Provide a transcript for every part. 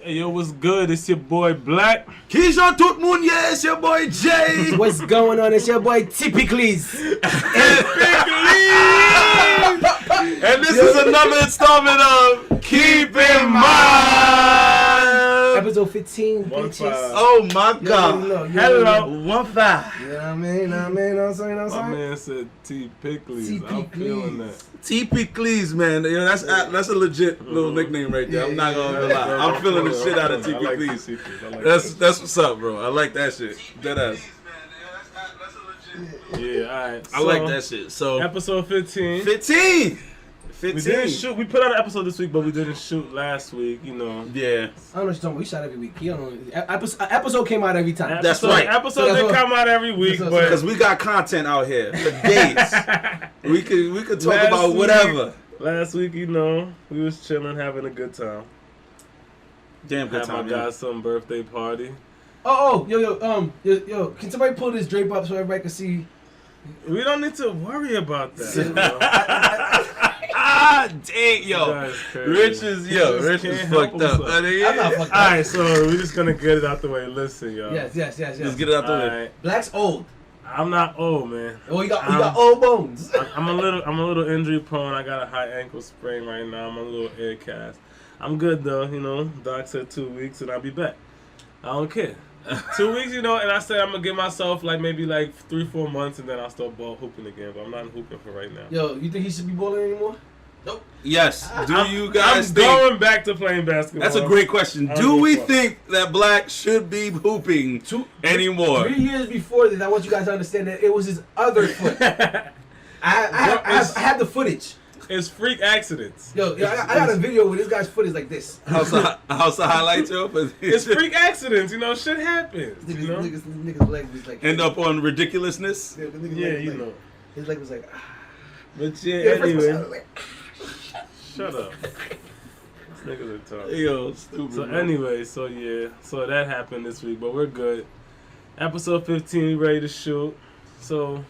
Hey, yo, what's good? It's your boy Black. Keisha Tutmun, yeah, it's your boy Jay. What's going on? It's your boy Typically's. And this is another installment of Keep in Mind. Episode 15, bitches. Oh my God. Hello. 1-5. You know what I mean? I'm sorry. My man said T. Pickleys. I'm feeling that. T.P. man. You know, that's a legit little nickname right there. I'm not gonna lie. I'm feeling the shit out of T.P. That's what's up, bro. I like that shit. That ass. Yeah, alright. I like that shit. So episode 15. 15. We didn't shoot. We put out an episode this week, but we didn't shoot last week. You know. Yeah. I don't know what you're talking about. We shot every week. He don't know. Episode came out every time. That's right. Episode didn't come out every week, but because we got content out here for days. we could talk about whatever. Last week, you know, we was chilling, having a good time. Damn good time. Had my godson birthday party. Yo, can somebody pull this drape up so everybody can see? We don't need to worry about that. You know? Dang, yo. Rich is fucked up. I'm not fucked up. Alright, so we're just gonna get it out the way. Listen, y'all. Yes. Let's get it out the way. Black's old. I'm not old, man. Oh, you got old bones. I'm a little injury prone. I got a high ankle sprain right now. I'm a little air cast. I'm good though, you know. Doc said 2 weeks and I'll be back. I don't care. 2 weeks, you know, and I said I'm gonna give myself maybe 3-4 months and then I'll start ball hooping again. But I'm not hooping for right now. Yo, you think he should be balling anymore? Nope. Yes. You guys I'm think? going back to playing basketball. That's a great question. Do we think that Black should be hooping anymore? 3 years before this, I want you guys to understand that it was his other foot. I had the footage. It's freak accidents. Yo, I got a video where this guy's foot is like this. How's the highlight, Joe? It's freak accidents, you know. Shit happens. You know? Nigga's leg was like. End up on ridiculousness. Yeah, you know. His leg was like. But yeah, anyway. Shut up. These niggas are tough. Yo, stupid. So anyway, so that happened this week, but we're good. Episode 15, we ready to shoot. So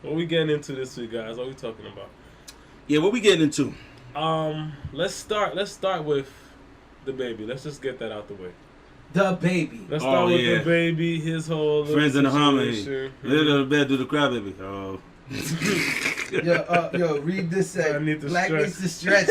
what we getting into this week, guys? What we talking about? Yeah, what we getting into? Let's start with the baby. Let's just get that out the way. The baby. Let's start with the baby. His whole friends in the harmony. They go to bed, do the cry baby. Oh. Yo, read this. Black stretch. needs to stretch.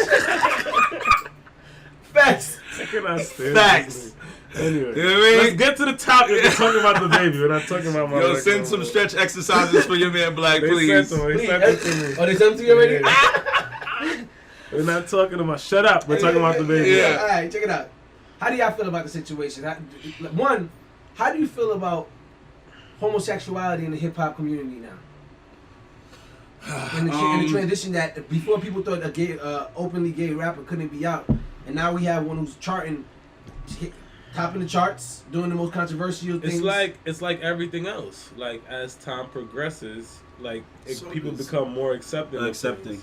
Facts. Facts. Anyway, you know what I mean? Let's get to the topic. We're talking about the baby. We're not talking about my. Yo, send some stretch exercises for your man Black, please. They sent it to me. Oh, they sent it to you already? Yeah. We're not talking about. Shut up. We're talking about the baby. Yeah. All right, check it out. How do y'all feel about the situation? One, how do you feel about homosexuality in the hip hop community now? And the transition that before people thought a openly gay rapper couldn't be out, and now we have one who's charting, topping the charts, doing the most controversial things. It's like everything else. Like as time progresses, people become more accepting. Absolutely.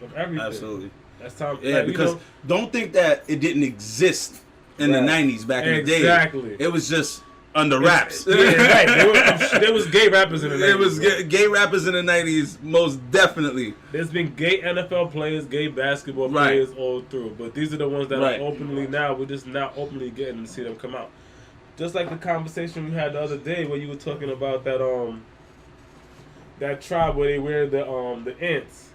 Of everything. Absolutely. As time. Yeah, because don't think that it didn't exist in the 90s back in the day. Exactly. It was just under wraps. Yeah, right. There was gay rappers in the 90s. There was gay rappers in the 90s, most definitely. There's been gay NFL players, gay basketball players all through. But these are the ones that are openly now. We're just now openly getting to see them come out. Just like the conversation we had the other day where you were talking about that tribe where they wear the ants.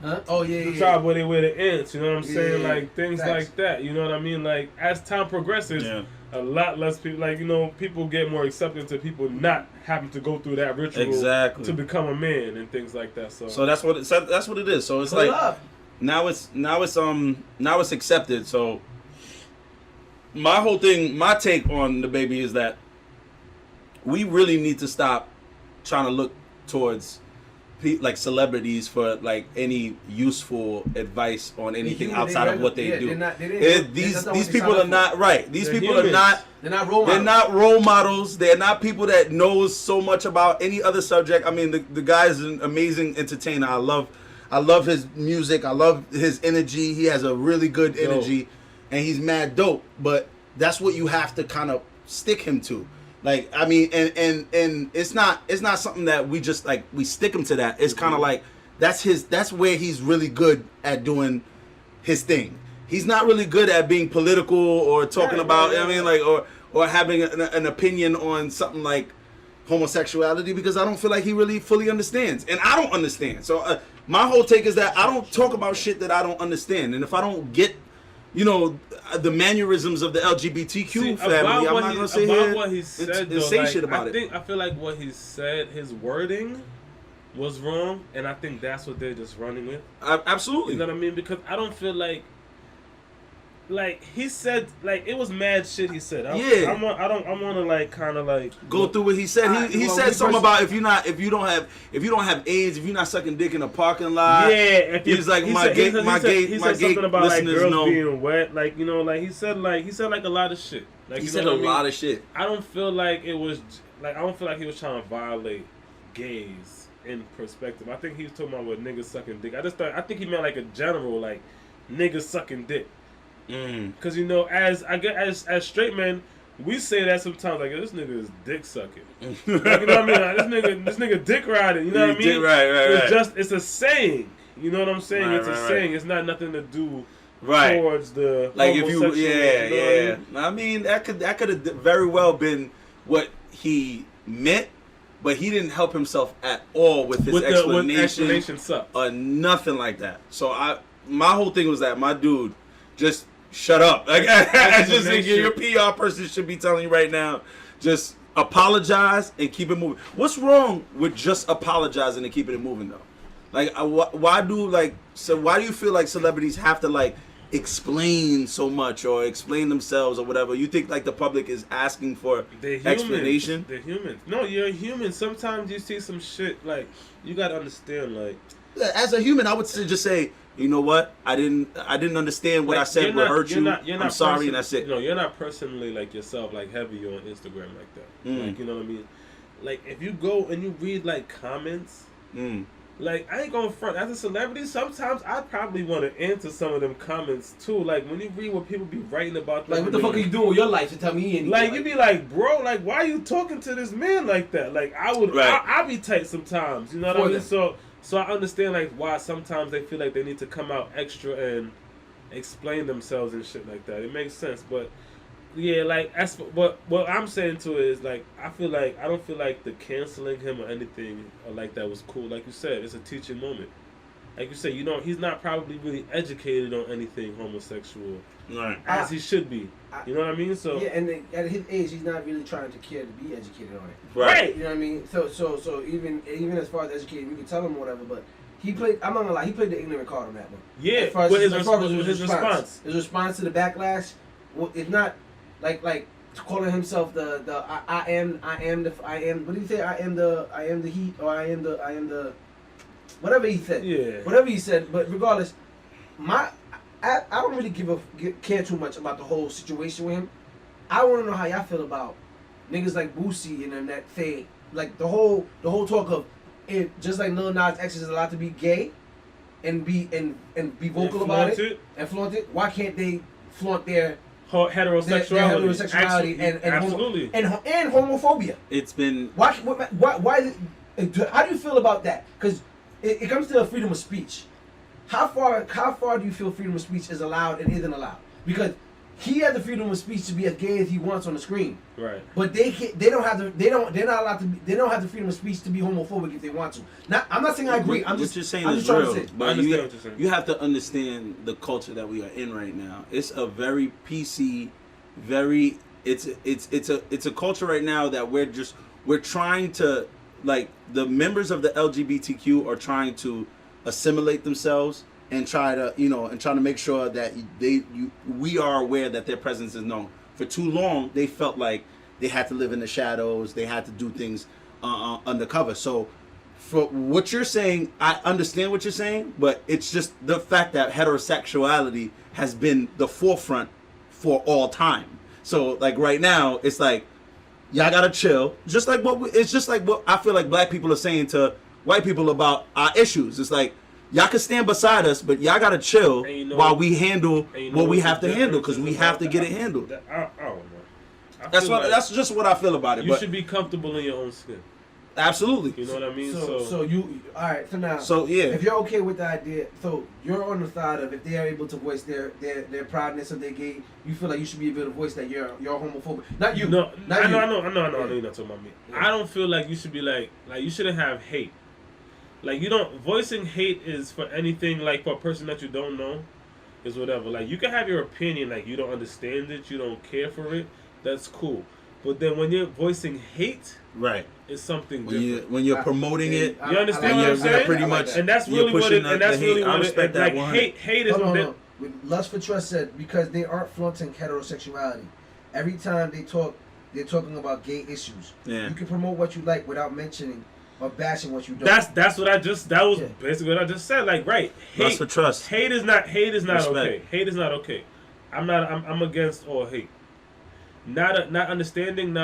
Huh? Oh, yeah, the tribe where they wear the ants, you know what I'm saying? Yeah. Things like that, you know what I mean? As time progresses, a lot less people, people get more accepting to people not having to go through that ritual to become a man and things like that. So that's what it is. So it's now it's accepted. So my take on the baby is that we really need to stop trying to look towards celebrities for any useful advice on anything outside of what they do. These people are not right. These people are not. They're not role models. They're not role models. They're not people that knows so much about any other subject. I mean, the guy is an amazing entertainer. I love his music. I love his energy. He has a really good energy, and he's mad dope. But that's what you have to kind of stick him to. And it's not something that we just we stick him to that. It's kind of that's where he's really good at doing his thing. he's not really good at being political or talking about. I mean, like or having an opinion on something like homosexuality, because I don't feel like he really fully understands, and I don't understand. So my whole take is that I don't talk about shit that I don't understand, and if I don't get, you know, the mannerisms of the LGBTQ family, I'm not gonna say here what he said, and say shit about it. I feel like what he said, his wording was wrong, and I think that's what they're just running with. Absolutely. You know what I mean? Because I don't feel like he said, like, it was mad shit he said. I want to like kind of like go through what he said. He said something about if you don't have AIDS, if you're not sucking dick in a parking lot. Yeah, he's like my gay something about like girls know. being wet, like, you know, like he said like a lot of shit. Like, he said a lot of shit. I don't feel like it was like, I don't feel like he was trying to violate gays in perspective. I think he was talking about what niggas sucking dick. I think he meant like a general, like, niggas sucking dick. Because, you know, as straight men, we say that sometimes, like, this nigga is dick sucking. Like, you know what I mean? Like, this nigga dick riding. You know what I mean? Right. It's a saying. You know what I'm saying? It's a saying. It's not nothing to do towards the like if you I mean, that could have very well been what he meant, but he didn't help himself at all with his explanation sucks. Or nothing like that. So my whole thing was that my dude just shut up. Like, I just think your PR person should be telling you right now, just apologize and keep it moving. What's wrong with just apologizing and keeping it moving though? Like, why do you feel like celebrities have to like explain so much or explain themselves or whatever? You think like the public is asking for explanation? They're humans. No, you're a human. Sometimes you see some shit, like, you gotta understand, like, as a human, I would just say, you know what? I didn't understand what I said would hurt you. I'm sorry, and that's it. No, you're not personally like yourself, like heavy on Instagram like that. Like, you know what I mean? Like, if you go and you read like comments, like, I ain't gonna front. As a celebrity, sometimes I probably want to answer some of them comments too. Like, when you read what people be writing about, like, what the fuck are you doing with your life to tell me anything? Like, you be like, bro, like, why are you talking to this man like that? Like, I be tight sometimes. You know what I mean? So I understand, like, why sometimes they feel like they need to come out extra and explain themselves and shit like that. It makes sense, but yeah, like, what I'm saying to it is, like, I don't feel like the canceling him or anything or like that was cool. Like you said, it's a teaching moment. Like you said, you know, he's not probably really educated on anything homosexual, right? As he should be. You know what I mean? So yeah, and at his age, he's not really trying to care to be educated on it. Right. You know what I mean? So even as far as educating, you can tell him whatever, but he played. I'm not gonna lie, he played the ignorant card on that one. Yeah. As far as his response. His response to the backlash, well, it's not like calling himself the I am what do you say? I am the heat, or I am the whatever he said. Yeah. Whatever he said, but regardless, I don't really care too much about the whole situation with him. I want to know how y'all feel about niggas like Boosie and them that say, like, the whole talk of it, just like Lil Nas X is allowed to be gay and be vocal about it and flaunt it. Why can't they flaunt their heterosexuality and homophobia? It's been why how do you feel about that? Because it comes to freedom of speech. How far do you feel freedom of speech is allowed and isn't allowed? Because he has the freedom of speech to be as gay as he wants on the screen. Right. But they're not allowed to they don't have the freedom of speech to be homophobic if they want to. I'm not saying I agree. What you're saying is real, but you have to understand the culture that we are in right now. It's a very PC, it's a culture right now that we're trying to, like, the members of the LGBTQ are trying to assimilate themselves and try to make sure that we are aware that their presence is known. For too long, they felt like they had to live in the shadows. They had to do things undercover. So, for what you're saying, I understand what you're saying, but it's just the fact that heterosexuality has been the forefront for all time. So, like, right now, it's like, y'all gotta chill. It's just like what I feel like black people are saying to white people about our issues. It's like, y'all can stand beside us, but y'all gotta chill while we handle what we have to handle, because we have to get it handled. I don't know. That's just what I feel about it. You should be comfortable in your own skin. Absolutely. You know what I mean? So you all right? So now, So yeah, if you're okay with the idea, so you're on the side of if they are able to voice their proudness of their gay, you feel like you should be able to voice that you're homophobic. Not you. No, not I you. know you're not talking about me. Yeah. I don't feel like you should be like you shouldn't have hate. Like you don't voicing hate is for anything like for a person that you don't know, is whatever. Like you can have your opinion, like you don't understand it, you don't care for it. That's cool. But then when you're voicing hate, right. it's something different. When you're promoting it, you understand what I'm you're saying? pretty much, and that's really what it. And that's really what it. Like hate is. Hold on. Lust for Trust said because they aren't flaunting heterosexuality. Every time they talk, they're talking about gay issues. Yeah. You can promote what you like without mentioning or bashing what you don't. That's what I just. That was basically what I just said. Like right. Hate, Lust for Trust. Hate is not Respect. okay. Hate is not okay. I'm against all hate. Not understanding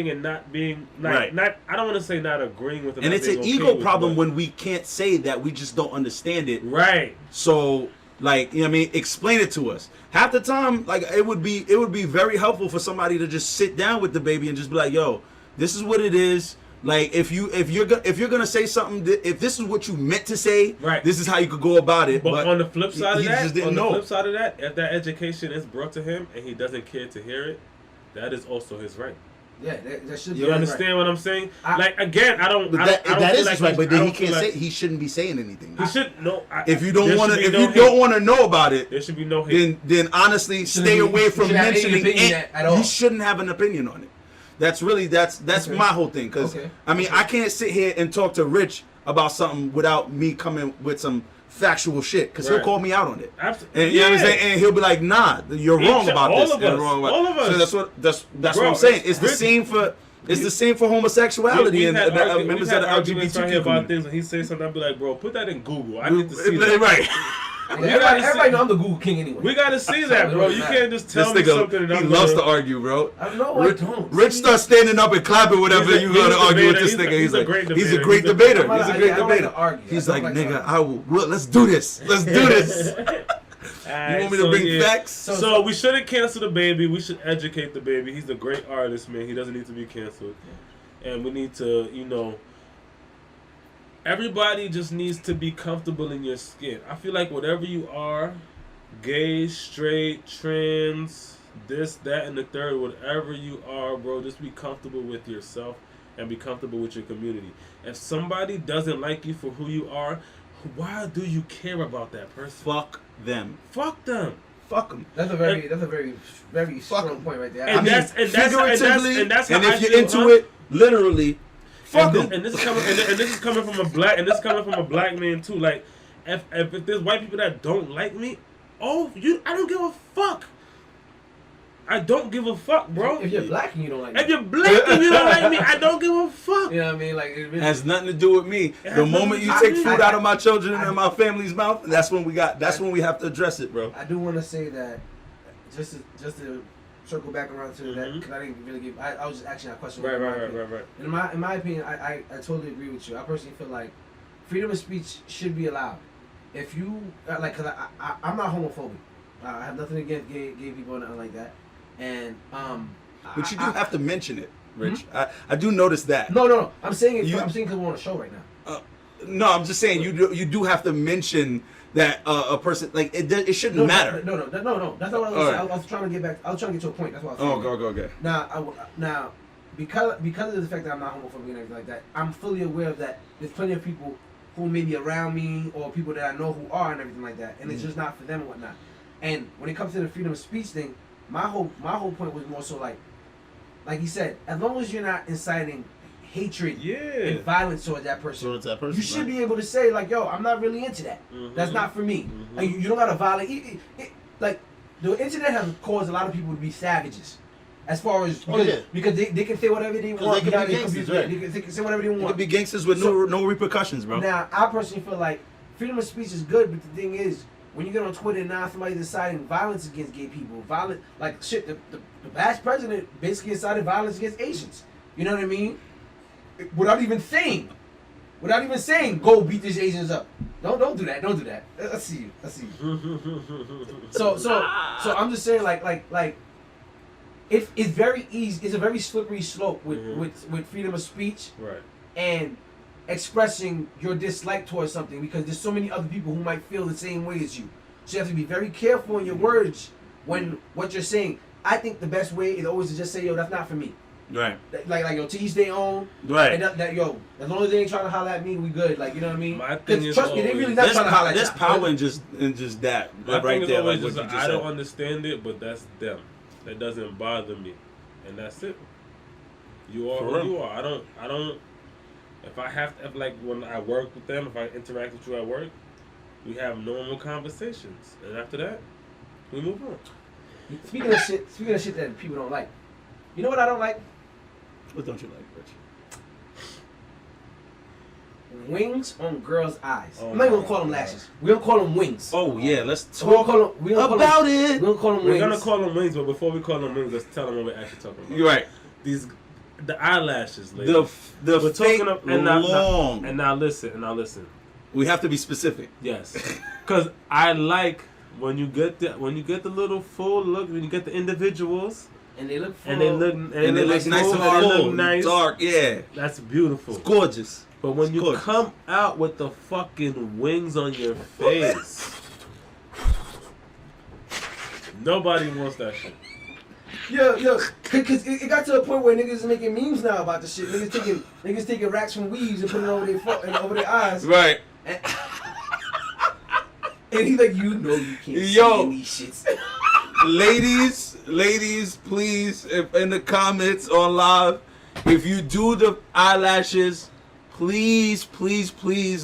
and not being right. not I don't want to say not agreeing with it. And it's an ego problem when we can't say that we just don't understand it. Right. So like, you know what I mean, explain it to us. Half the time, like it would be very helpful for somebody to just sit down with the baby and just be like, yo, this is what it is. Like if you're gonna say something, if this is what you meant to say, right, this is how you could go about it. But on the flip side of that, if that education is brought to him and he doesn't care to hear it, that is also his right. Yeah, that should be. You understand what I'm saying? Like again, I don't. That is his right, but then he can't say. He shouldn't be saying anything. He should no. If you don't want to, if you don't want to know about it, there should be no hate. Then honestly, stay away from mentioning it. You shouldn't have an opinion on it. That's really that's my whole thing. Because I mean, I can't sit here and talk to Rich about something without me coming with some factual shit. Because he'll call me out on it. Absolutely. And you know what I'm saying? And he'll be like, "Nah, you're wrong about this." All of us. So that's what I'm saying. It's the same for. It's the same for homosexuality and members of the LGBT community. About things when he says something, I'll be like, "Bro, put that in Google. I need to see that." Right. Everybody know I'm the Google king anyway. We gotta see that, bro. You can't just tell me something. He loves to argue, bro. I don't. Rich starts standing up and clapping whenever you go to argue with this nigga. He's a great debater. He's a great debater. He's like, nigga, let's do this. Let's do this. You want me to bring facts? So we shouldn't cancel the baby. We should educate the baby. He's a great artist, man. He doesn't need to be canceled. And we need to, everybody just needs to be comfortable in your skin. I feel like whatever you are, gay, straight, trans, this, that, and the third, whatever you are, bro, just be comfortable with yourself and be comfortable with your community. If somebody doesn't like you for who you are, why do you care about that person? Fuck them. Fuck them. Fuck them. That's a very strong point right there. And that's how if you're into it, literally. Fuck them. And this is coming from a black man too. Like, if there's white people that don't like me, I don't give a fuck. I don't give a fuck, bro. If you're black and you don't like me. If you're black and you don't like me, I don't give a fuck. You know what I mean? Like it really has nothing to do with me. The moment you take food out of my children and my family's mouth, that's when we have to address it, bro. I do want to say that just to circle back around to that, because I didn't really give. I was just asking a question. Right. In my opinion, I totally agree with you. I personally feel like freedom of speech should be allowed. If you because I'm not homophobic. I have nothing against gay people or nothing like that. And but you do have to mention it, Rich. I do notice that. No. I'm saying it. I'm saying because we're on a show right now. No, I'm just saying you do have to mention that a person like it shouldn't matter. No. That's not what I was saying. I was trying to get back. I was trying to get to a point. That's what I was saying. Go. Now, because of the fact that I'm not homophobic and everything like that, I'm fully aware of that. There's plenty of people who may be around me or people that I know who are and everything like that, and it's just not for them and whatnot. And when it comes to the freedom of speech thing, my whole point was more so like he said, as long as you're not inciting hatred and violence towards that person, you should be able to say like, yo, I'm not really into that. That's not for me. And you don't gotta violate. Like the internet has caused a lot of people to be savages. As far as because they can say whatever they want. They can be gangsters, right? They can say whatever they want. They can be gangsters with no repercussions, bro. Now, I personally feel like freedom of speech is good, but the thing is, when you get on Twitter and now somebody's inciting violence against gay people, the past president basically incited violence against Asians. You know what I mean? Without even saying, go beat these Asians up. Don't do that. Don't do that. Let's see you. So I'm just saying, like, it's very easy. It's a very slippery slope with freedom of speech Right. and expressing your dislike towards something because there's so many other people who might feel the same way as you. So you have to be very careful in your words when what you're saying. I think the best way is always to just say, yo, that's not for me. Right. Like yo, to each their own. Right. And that yo, as long as they ain't trying to holler at me, we good. Like, you know what I mean? My thing is trust me, they really not There's trying to holler at there's y'all. power in just that My right thing is there, always like what just, you just I don't said. understand it, but that's them. That doesn't bother me, and that's it. You are For who real. you are. I don't. If I have to, like when I work with them, if I interact with you at work, we have normal conversations, and after that, we move on. Speaking of shit that people don't like. You know what I don't like? What don't you like, Rich? Wings on girls' eyes. Oh I'm not even gonna my call them God. lashes. We don't call them wings. Oh yeah, let's We don't talk call them. We don't about call them, it. We don't call them We're wings. gonna call them wings, but before we call them wings, let's tell them what we're actually talking about. You're right. The eyelashes, ladies. The We're fake talking of, and now, long. and now listen. We have to be specific. Yes, because I like when you get the little full look, when you get the individuals, and they look full. and they look And it looks nice full, and and they full, look nice. dark. Yeah, That's beautiful. it's gorgeous. But when It's you gorgeous. come out with the fucking wings on your face, nobody wants that shit. Yo, cause it got to a point where niggas is making memes now about this shit. Niggas taking racks from weaves and putting it over their eyes. Right. And he's like, you know you can't Yo. see in these shits. ladies, please, if in the comments on live, if you do the eyelashes, please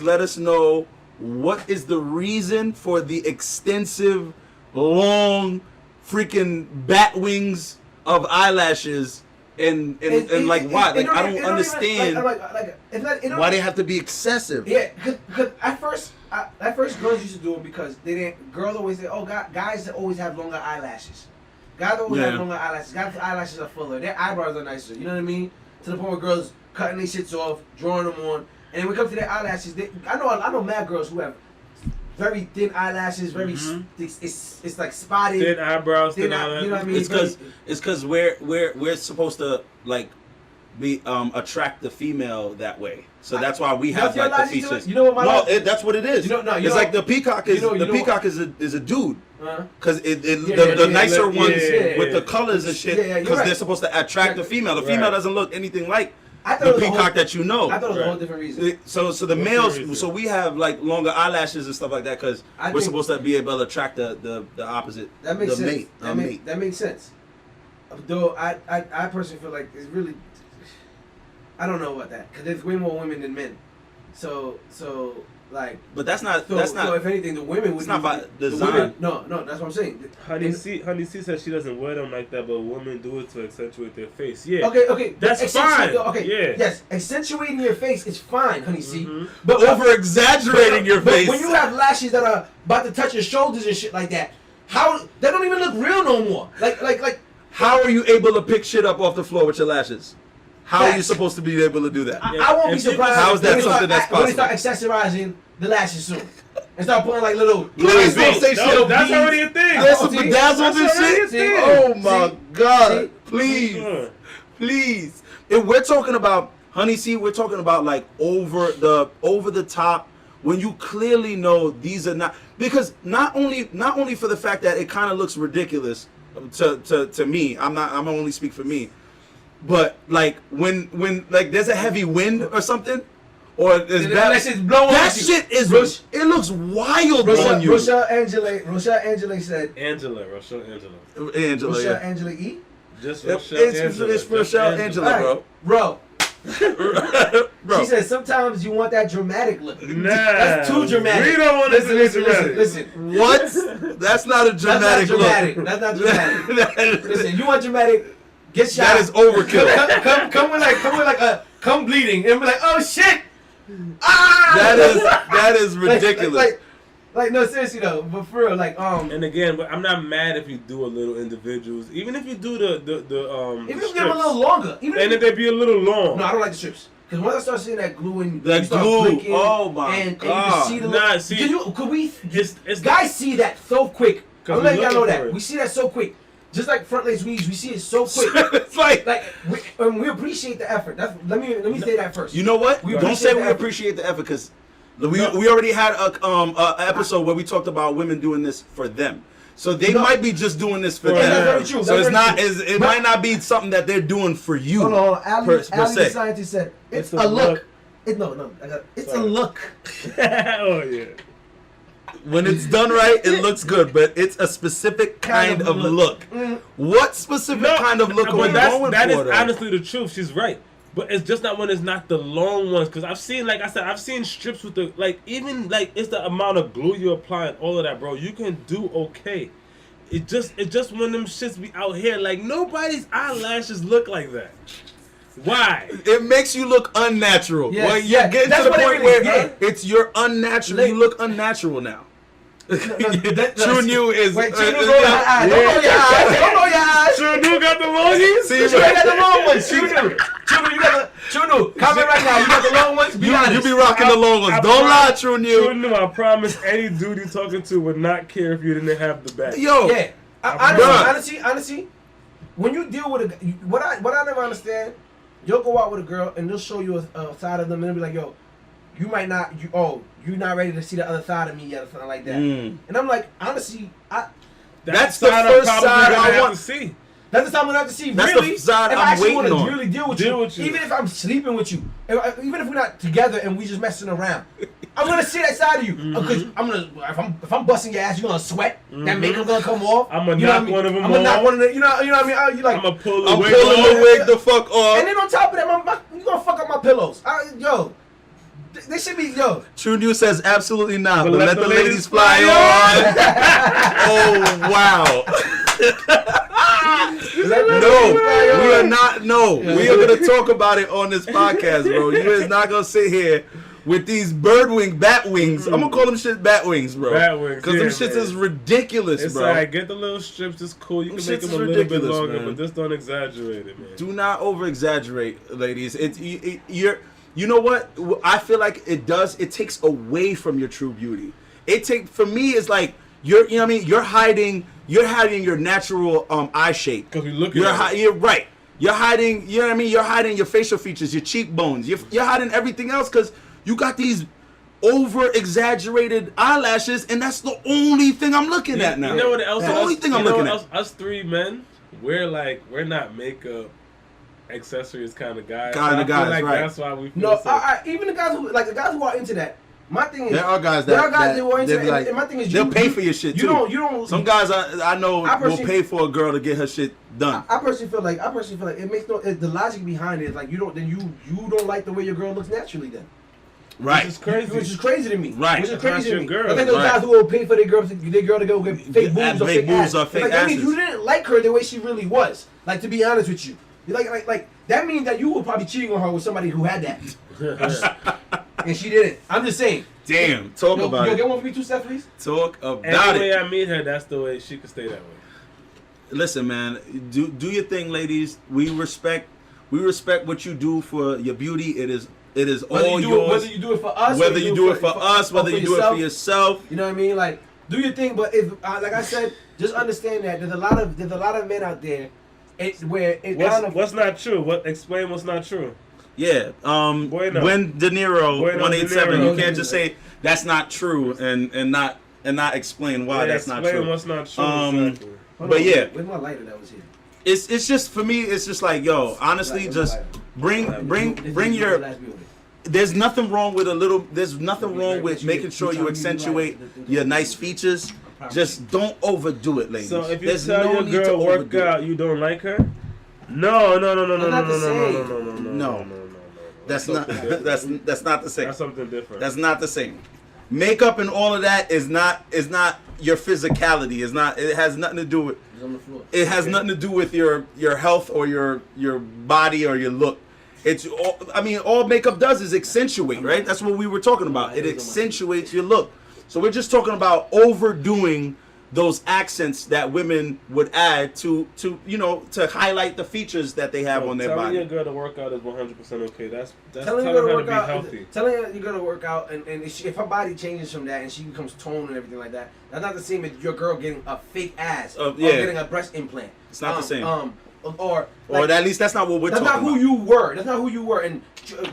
let us know what is the reason for the extensive, long, freaking bat wings of eyelashes, and like why? Like I don't understand why they have to be excessive. Yeah, cause at first girls used to do it because they didn't. Girls always say, "Oh, guys that always have longer eyelashes. Guys always have longer eyelashes. Guys' eyelashes are fuller. Their eyebrows are nicer. You know what I mean? To the point where girls cutting their shits off, drawing them on, and then when it comes to their eyelashes, I know mad girls who have very thin eyelashes, very it's like spotted. Thin eyebrows, thin eyelashes. You know what I mean? It's because we're supposed to like be attract the female that way. So that's why we have like the features. You know what my that's what it is. It's like the peacock is is a dude. Because the nicer ones with the colors and shit, because they're supposed to attract the female. The female doesn't look anything like the peacock that you know. I thought it was a whole different reason. So the males, so we have like longer eyelashes and stuff like that because we're supposed to be able to attract the opposite. That makes sense. Mate. That makes sense. Though I personally feel like it's really, I don't know about that because there's way more women than men. So like. But that's not. So if anything, the women would. It's not by design. Women, no, that's what I'm saying. Honey C says she doesn't wear them like that, but women do it to accentuate their face. Yeah. Okay. That's fine. Okay. Yeah. Yes, accentuating your face is fine, honey C. Mm-hmm. But over exaggerating your face. But when you have lashes that are about to touch your shoulders and shit like that, how they don't even look real no more. Like. How are you able to pick shit up off the floor with your lashes? How are you supposed to be able to do that? I won't be surprised. How is that something that's When they possible? start accessorizing the lashes soon and start putting like little. Please don't say That's shit. already a thing. There's some See? bedazzled and That's already a shit. thing. Oh my God! See? Please, please. If we're talking about honey, see, we're talking about like over the top. When you clearly know these are not, because not only for the fact that it kind of looks ridiculous to me. I'm gonna only speak for me. But like when like there's a heavy wind or something, or there's bad, that shit is it looks wild on you. Rochelle Angela said. Rochelle Angela. Rochelle Yeah. Angela E. Just It's Rochelle Angela. it's Rochelle Angela, Bro. bro. She said sometimes you want that dramatic look. Nah, That's too dramatic. We don't want to Listen. What? That's not a dramatic look. That's not dramatic. Listen, you want dramatic? Get shot. That is overkill. Come bleeding and be like, oh shit! Ah! That is ridiculous. Like no, seriously though, but for real, like And again, but I'm not mad if you do a little individuals, even if you do the even if you get them a little longer, even and if they be a little long. No, I don't like the strips. Because once I start seeing that glue and That you start glue, blinking oh my and God. you can see the Nah, see, could we it's guys see that so quick. I'm 'Cause letting we y'all know looking for that. it. We see that so quick. just like front lace weaves, we see it so quick. It's like we appreciate the effort. Let me say that first. You know what? Don't say we the effort. appreciate the effort because we already had a episode where we talked about women doing this for them. So they might be just doing this for them. That's very true. So it's not. It might not be something that they're doing for you. Hold on, Ali per se. the scientist said it's a look. It's a look. Oh yeah. When it's done right, it looks good, but it's a specific kind of look. What specific kind of look are we going for? That is honestly the truth. She's right. But it's just not when it's not the long ones. Because I've seen, like I said, I've seen strips with the, like, even, like, it's the amount of glue you apply and all of that, bro. You can do okay. It just when them shits be out here, like, nobody's eyelashes look like that. Why? It makes you look unnatural. Yes, well, you're getting to the point where it's you're unnatural. You look unnatural now. True New is. Wait, True New roll your eyes. Don't roll your eyes. Don't roll your eyes. True New got the longies? See, True New got the long ones. True New, you got the. True New, comment right now. You got the long ones. Be honest. You be rocking the long ones. Don't lie, True New. True New, I promise any dude you're talking to would not care if you didn't have the back. Yo. Yeah. Honestly, when you deal with a, what I never understand, you'll go out with a girl and they'll show you a side of them and they'll be like, yo, you might not, you're not ready to see the other side of me yet or something like that. And I'm like, honestly, that's the first side I want to see. That's the time I'm gonna have to see. That's really, the side if I'm I actually waiting want on. to really deal with you, even if I'm sleeping with you, even if we're not together and we just messing around, I'm gonna see that side of you. Because I'm gonna, if I'm busting your ass, you're gonna sweat. That makeup gonna come off. I'm gonna knock one of them off. I'm gonna knock one of the, you know what I mean? You like, I'm gonna pull the wig the fuck off. And then on top of that, you gonna fuck up my pillows. Yo. They should be, yo. True New says absolutely not, but let the ladies fly on. Oh, wow. No, we are not. No, we are going to talk about it on this podcast, bro. You is not going to sit here with these bat wings. I'm going to call them shit bat wings, bro. Bat wings. Because them shits is ridiculous, it's bro. It's alright, get the little strips, it's cool. You can make them a little bit longer, man. But just don't exaggerate it, man. Do not over exaggerate, ladies. You know what? I feel like it does. It takes away from your true beauty. For me, it's like you know what I mean. You're hiding your natural eye shape. Because we look at you're right. You're hiding. You know what I mean. You're hiding your facial features, your cheekbones. You're hiding everything else because you got these over exaggerated eyelashes, and that's the only thing I'm looking at now. You know what else? The only thing I'm looking at. Us three men, we're not makeup accessories kind of guys. Like right? That's why we. No, even the guys who are into that. My thing is, there are guys who are into that. Like, and my thing is, they'll pay for your shit too. You don't. Some guys I know will pay for a girl to get her shit done. I personally feel like it makes the logic behind it is like you don't like the way your girl looks naturally then. Right. Which is crazy to me. Right. Which is crazy to me. Girl. I think those guys who will pay for their girl to go get fake boobs or fake ass. That means you didn't like her the way she really was. Like, to be honest with you. Like that means that you were probably cheating on her with somebody who had that. And she didn't. I'm just saying. Damn. Talk about it. Get one for me too, Steph, please? Talk about it. Any way I meet her, that's the way she could stay that way. Listen, man. Do your thing, ladies. We respect what you do for your beauty. It is all yours. Whether you do it for us, whether you do it for us, whether you do it for yourself. You know what I mean? Like, do your thing. But if, like I said, just understand that there's a lot of men out there. What's not true? Explain what's not true. Yeah. When De Niro 187, you can't just say that's not true and not explain why that's not true. Explain what's not true. Exactly. But yeah. Where's my lighter that was here? It's just for me. It's just like, yo, honestly, just bring your. There's nothing wrong with There's nothing wrong with making sure you accentuate your nice features. Just don't overdo it, ladies. So if you tell your girl work out, you don't like her? No. That's not the same. That's something different. That's not the same. Makeup and all of that is not your physicality. It has nothing to do with. It has nothing to do with your health or your body or your look. All makeup does is accentuate, right? That's what we were talking about. It accentuates your look. So we're just talking about overdoing those accents that women would add to to highlight the features that they have on their telling body. your girl to work out is 100% okay. That's telling telling her to her to work be out, healthy. telling her you're gonna work out, and if her body changes from that and she becomes toned and everything like that, that's not the same as your girl getting a fake ass or getting a breast implant. It's not the same. Or at least that's not what we're that's talking not about. who you were. That's not who you were. And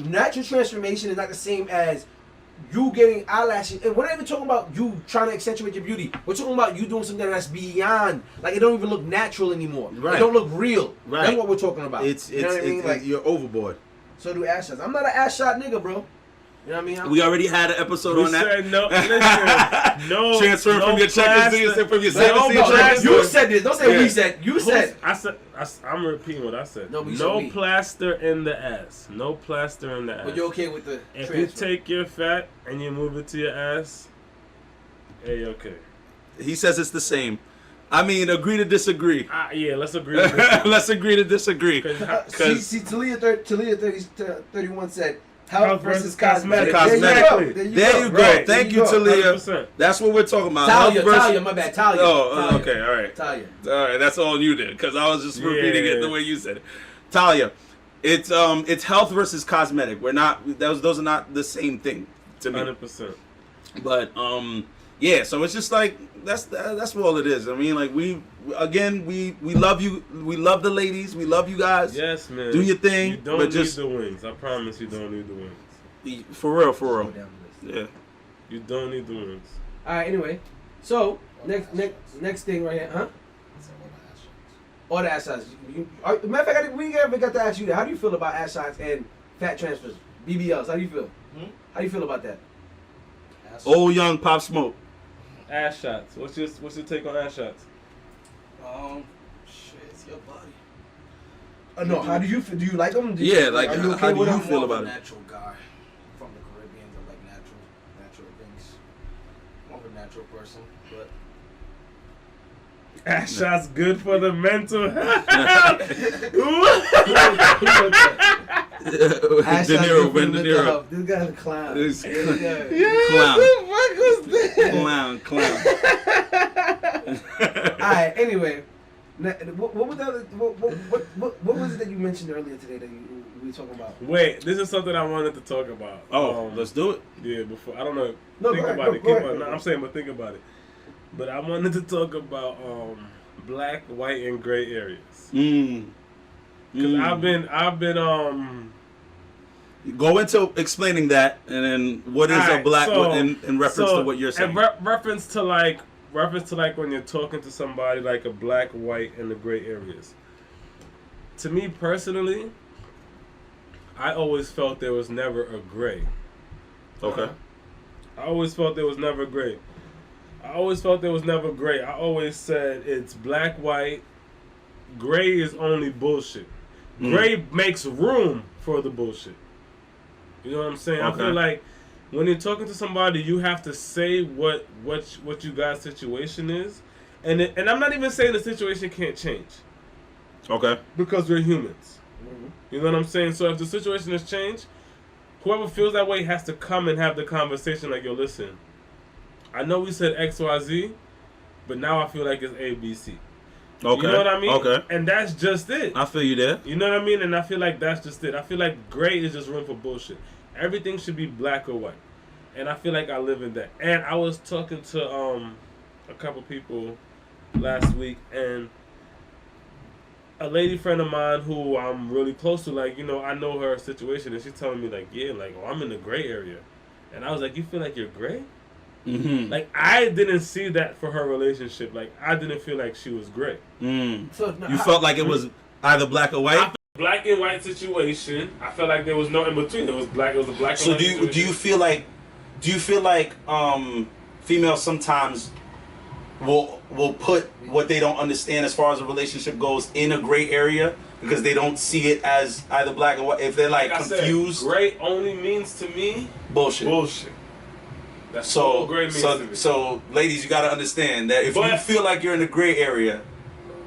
natural transformation is not the same as you getting eyelashes. And we're not even talking about you trying to accentuate your beauty. We're talking about you doing something that's beyond. Like, it don't even look natural anymore. Right. It don't look real. Right. That's what we're talking about. It's you know what I mean? Like, you're overboard. so do ass shots. I'm not an ass shot nigga, bro. You know what I mean? We already had an episode We on that. said no. Listen, no. Transfer no from your checkers to from your No, 17 no, checkers. you said this. Don't say Yeah. we said. You said. I'm repeating what I said. No, we no said we. plaster in the ass. No plaster in the ass. But you're okay with the If transfer. you take your fat and you move it to your ass, hey, okay. He says it's the same. I mean, agree to disagree. Yeah, let's agree with this. Let's agree to disagree. See, Talia 31 said health versus cosmetic. Cosmetic. There you go. Right. Thank you, There you go. Talia. 100%. That's what we're talking about. Talia, Health versus- Talia, my bad. Talia. Oh, Talia. okay, all right. Talia. All right, that's all you did because I was just repeating it the Yeah. way you said it. Talia, it's health versus cosmetic. We're not those are not the same thing to me. 100%. But yeah, so it's just like that's all it is. I mean, like we love you. We love the ladies. We love you guys. Yes, man. Do your thing, You don't but need just the wings. I promise you don't need the wings. for real. Slow down the list. Yeah. You don't need the wings. All right. Anyway, so next thing right here, huh? All the ass shots. Matter of fact, we never forgot to ask you that. How do you feel about ass shots and fat transfers, BBLs? How do you feel? How do you feel about that? Old young Pop Smoke. Ass shots. What's your take on ass shots? Shit, it's your body. No. How do you feel? Do you like them? Yeah, like, are you how do with you them? feel I'm about a it? natural guy from the Caribbean that like natural things. More of a natural person, but Ass shots good for the mental health. Ass De shots Niro, good Ben for De the Niro. mental health. This guy's a clown. This This guy- Clown. What the fuck was that? Clown. All right. Anyway, what was the other, what was it that you mentioned earlier today that we were talking about? Wait, this is something I wanted to talk about. Oh, let's do it. Yeah, before I don't know. No, think go ahead, about it. go Keep ahead. on. No, I'm saying, but think about it. But I wanted to talk about black, white, and gray areas. Because I've been Go into explaining that, and then what is a Alright, black so- in reference to what you're saying. And reference to like when you're talking to somebody, like a black, white, and the gray areas. To me personally, I always felt there was never a gray. Okay. I always felt there was never gray. I always said it's black, white. Gray is only bullshit. Gray makes room for the bullshit. You know what I'm saying? Okay. I feel like when you're talking to somebody, you have to say what you guys' situation is, and I'm not even saying the situation can't change Okay. because we're humans. You know what I'm saying? So if the situation has changed, whoever feels that way has to come and have the conversation. Like, yo, listen, I know we said X, Y, Z, but now I feel like it's A, B, C. Okay. You know what I mean? Okay. And that's just it. I feel you there. You know what I mean? And I feel like that's just it. I feel like gray is just room for bullshit. Everything should be black or white. And I feel like I live in that. And I was talking to a couple people last week, and a lady friend of mine who I'm really close to, like, you know, I know her situation, and she's telling me, like, yeah, like, oh, I'm in the gray area. And I was like, you feel like you're gray? Mm-hmm. Like, I didn't see that for her relationship. Like, I didn't feel like she was gray. So, You felt like it was either black or white? Black and white situation. I felt like there was no in between. It was black. It was a black. So and white do you feel like females sometimes will put what they don't understand as far as a relationship goes in a gray area because they don't see it as either black or white? If they're like I said, confused, gray only means to me bullshit. bullshit. That's all So gray means to me. so ladies, you gotta understand that if you But- feel like you're in the gray area,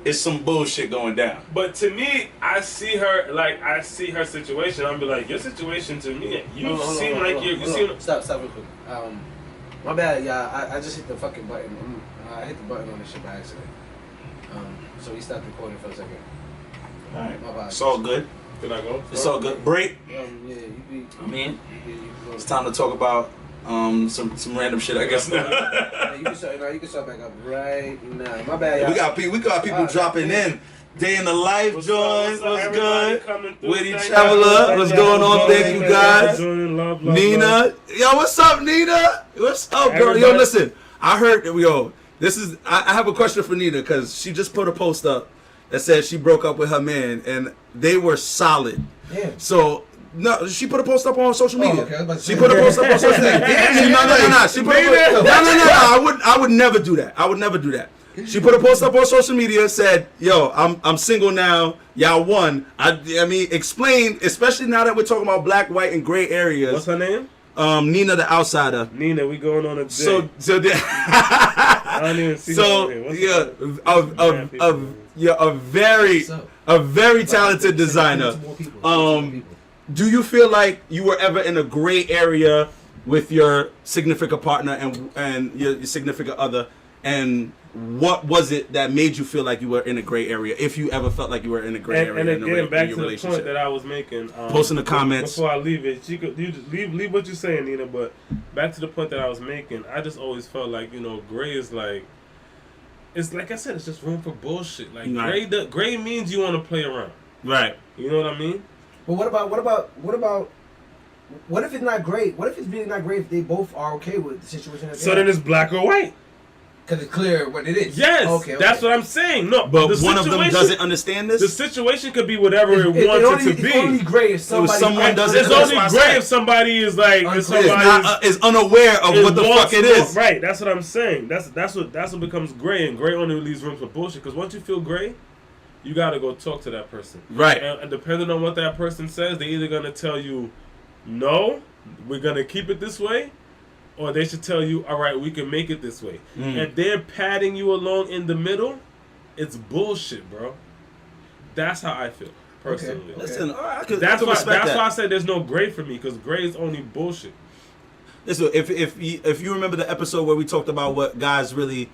it's some bullshit going down. But to me, I see her situation. I'm be like, your situation to me, you seem like you seem. Stop real quick. My bad, y'all. I just hit the fucking button. I hit the button on the shit by accident. So he stopped recording for a second. Alright. My bad. It's all good. Can I go? It's all good. Break. Yeah, you be. I mean, You go. it's time to talk about some random shit, I guess. Yeah, you can start back up right now. My bad, y'all. we got people dropping in. Day in the life, What's joint. up, What's everybody good? coming through? Witty Thank Traveler, y'all. what's going on? Thank you guys. Love, Nina, yo, what's up, Nina? What's up, girl? Yo, Everybody- listen, I heard, yo, I have a question for Nina because she just put a post up that said she broke up with her man and they were solid. Yeah. So, no, she put a post up on social media. Okay, I was about to She say. put a post up on social media. No. She put no. I would never do that. I would never do that. She put a post up on social media, said, "Yo, I'm single now. Y'all won." I mean, explain, especially now that we're talking about black, white, and gray areas. What's her name? Nina the outsider. Nina, we going on a date. So I don't even see so her name. yeah, a very talented designer. Do you feel like you were ever in a gray area with your significant partner and your significant other? And what was it that made you feel like you were in a gray area? If you ever felt like you were in a gray area And in again, back your to the relationship. point that I was making. Post in the comments. Before I leave it, you just leave what you're saying, Nina. But back to the point that I was making, I just always felt like, gray is like, it's like I said, it's just room for bullshit. Like Right. gray means you want to play around. Right. You know what I mean? But what if it's not great? What if it's really not great if they both are okay with the situation? So then it's black or white. Because it's clear what it is. Yes, Okay. that's what I'm saying. No, But the one of them situation- doesn't understand this. The situation could be whatever it wants it to be. It's only gray if somebody someone doesn't- It's That's only what I gray said. if somebody is like, if Unclear. somebody is unaware of what the fuck it is. Right, that's what I'm saying. That's what becomes gray, and gray only leaves room for bullshit. Because once you feel gray, you gotta go talk to that person. Right. And depending on what that person says, they're either gonna tell you, no, we're gonna keep it this way, or they should tell you, all right, we can make it this way. If they're padding you along in the middle, it's bullshit, bro. That's how I feel personally. Okay. Listen, I can That's why respect that. I said there's no gray for me, because gray is only bullshit. Listen, if you remember the episode where we talked about what guys really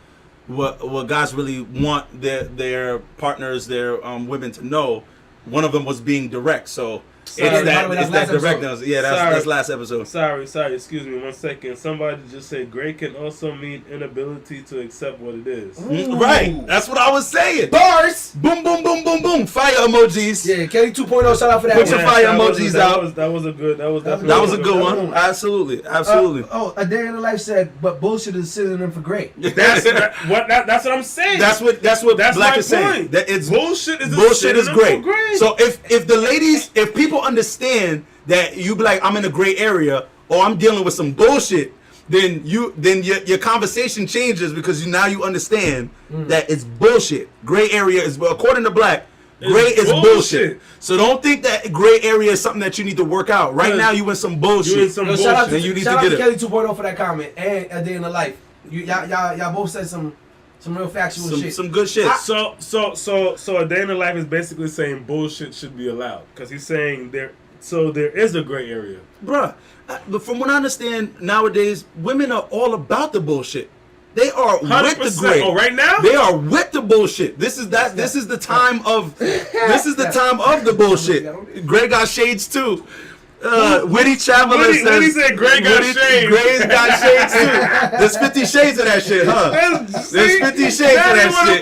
want their partners, their women to know, one of them was being direct. So Sorry, it's by the way, that that's last directness. Yeah, that's last episode. Sorry, excuse me 1 second. Somebody just said gray can also mean inability to accept what it is. Right, that's what I was saying. Bars. Boom, boom, boom, boom, boom. Fire emojis. Yeah, Kelly 2.0. Shout out for that. Put your one. fire emojis out. That was definitely That was a good one. Absolutely. A day in the life said, but bullshit is a synonym for great. That's what I'm saying. That's what That's Black my is saying. point. That it's bullshit is great. great. So if the ladies, if people understand that you be like, I'm in a gray area or I'm dealing with some bullshit, then your conversation changes because now you understand that it's bullshit. Gray area is, according to Black, gray is bullshit. So don't think that gray area is something that you need to work out. Right now you in some bullshit. You in some Shout out bullshit. to, You need shout to out get to it. Kelly 2.0 for that comment and a day in the life. Y'all both said some real factual shit. Some good shit. So a day in the life is basically saying bullshit should be allowed, because he's saying there is a gray area. Bruh, but from what I understand nowadays, women are all about the bullshit. They are with the 100%. gray. Oh, right now? They are with the bullshit. This is the time of the bullshit. Gray got shades too. Witty Traveler says Witty said Gray got shades. Gray's got shades too. There's 50 shades of that shit, huh? There's 50 shades of that shit.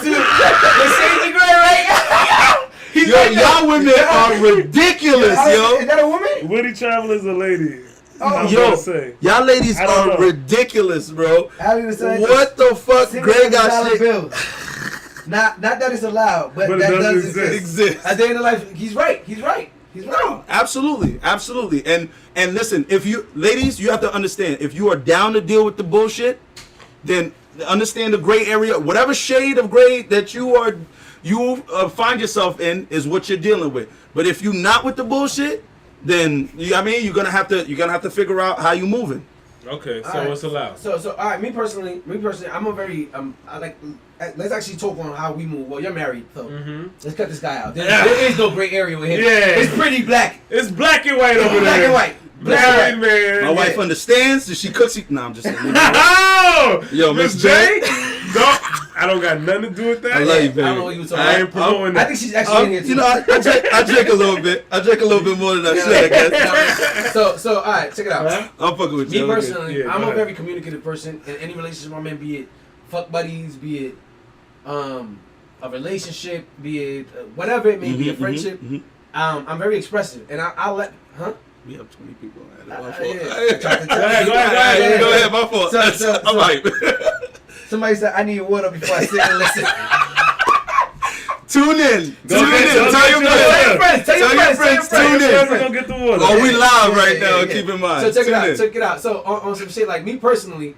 The shades of gray, right? Yo, y'all women are ridiculous, yo. Is that a woman? Witty Traveler's a lady. I'm Yo, gonna say. y'all ladies I don't are know. ridiculous, bro. What What the fuck? Gray got shit. Not that it's allowed, but But it that does does exist. exist. At the end of life, he's right. No, absolutely. And listen, if you ladies, you have to understand, if you are down to deal with the bullshit, then understand the gray area. Whatever shade of gray that you find yourself in is what you're dealing with. But if you're not with the bullshit, then you're gonna have to figure out how you moving. Okay, so Alright. it's allowed. So all right, me personally, I'm a very I like. Let's actually talk on how we move. Well, you're married, so let's cut this guy out. There is no gray area with him. Yeah. It's pretty black. It's black and white over Black there. and white. Married man. My wife understands. She cooks. Nah, I'm just saying. Oh, Yo, Miss J. I don't got nothing to do with that. I love you, baby. I don't know what you talking I ain't promoting I that. think she's actually in here too. You know, I drink a little bit. I drink a little bit more than I should, I guess. So all right, check it out. Huh? I'm fucking with Me you. personally, Yeah, I'm go a ahead. very communicative person in any relationship I'm in, be it fuck buddies, be it a relationship, be it whatever it may be, a friendship. I'm very expressive, and I'll let We have 20 people on yeah. that. Go ahead. My fault. So- I'm hype. Somebody said I need water before I sit and listen. Tune in. Go Tune ahead, in. go Tell your ahead. friends. Tell your friends. Tune in. Go get the water. Oh, we live right now. Yeah. Keep in mind. So check Tune in. it out. So on some shit like me personally,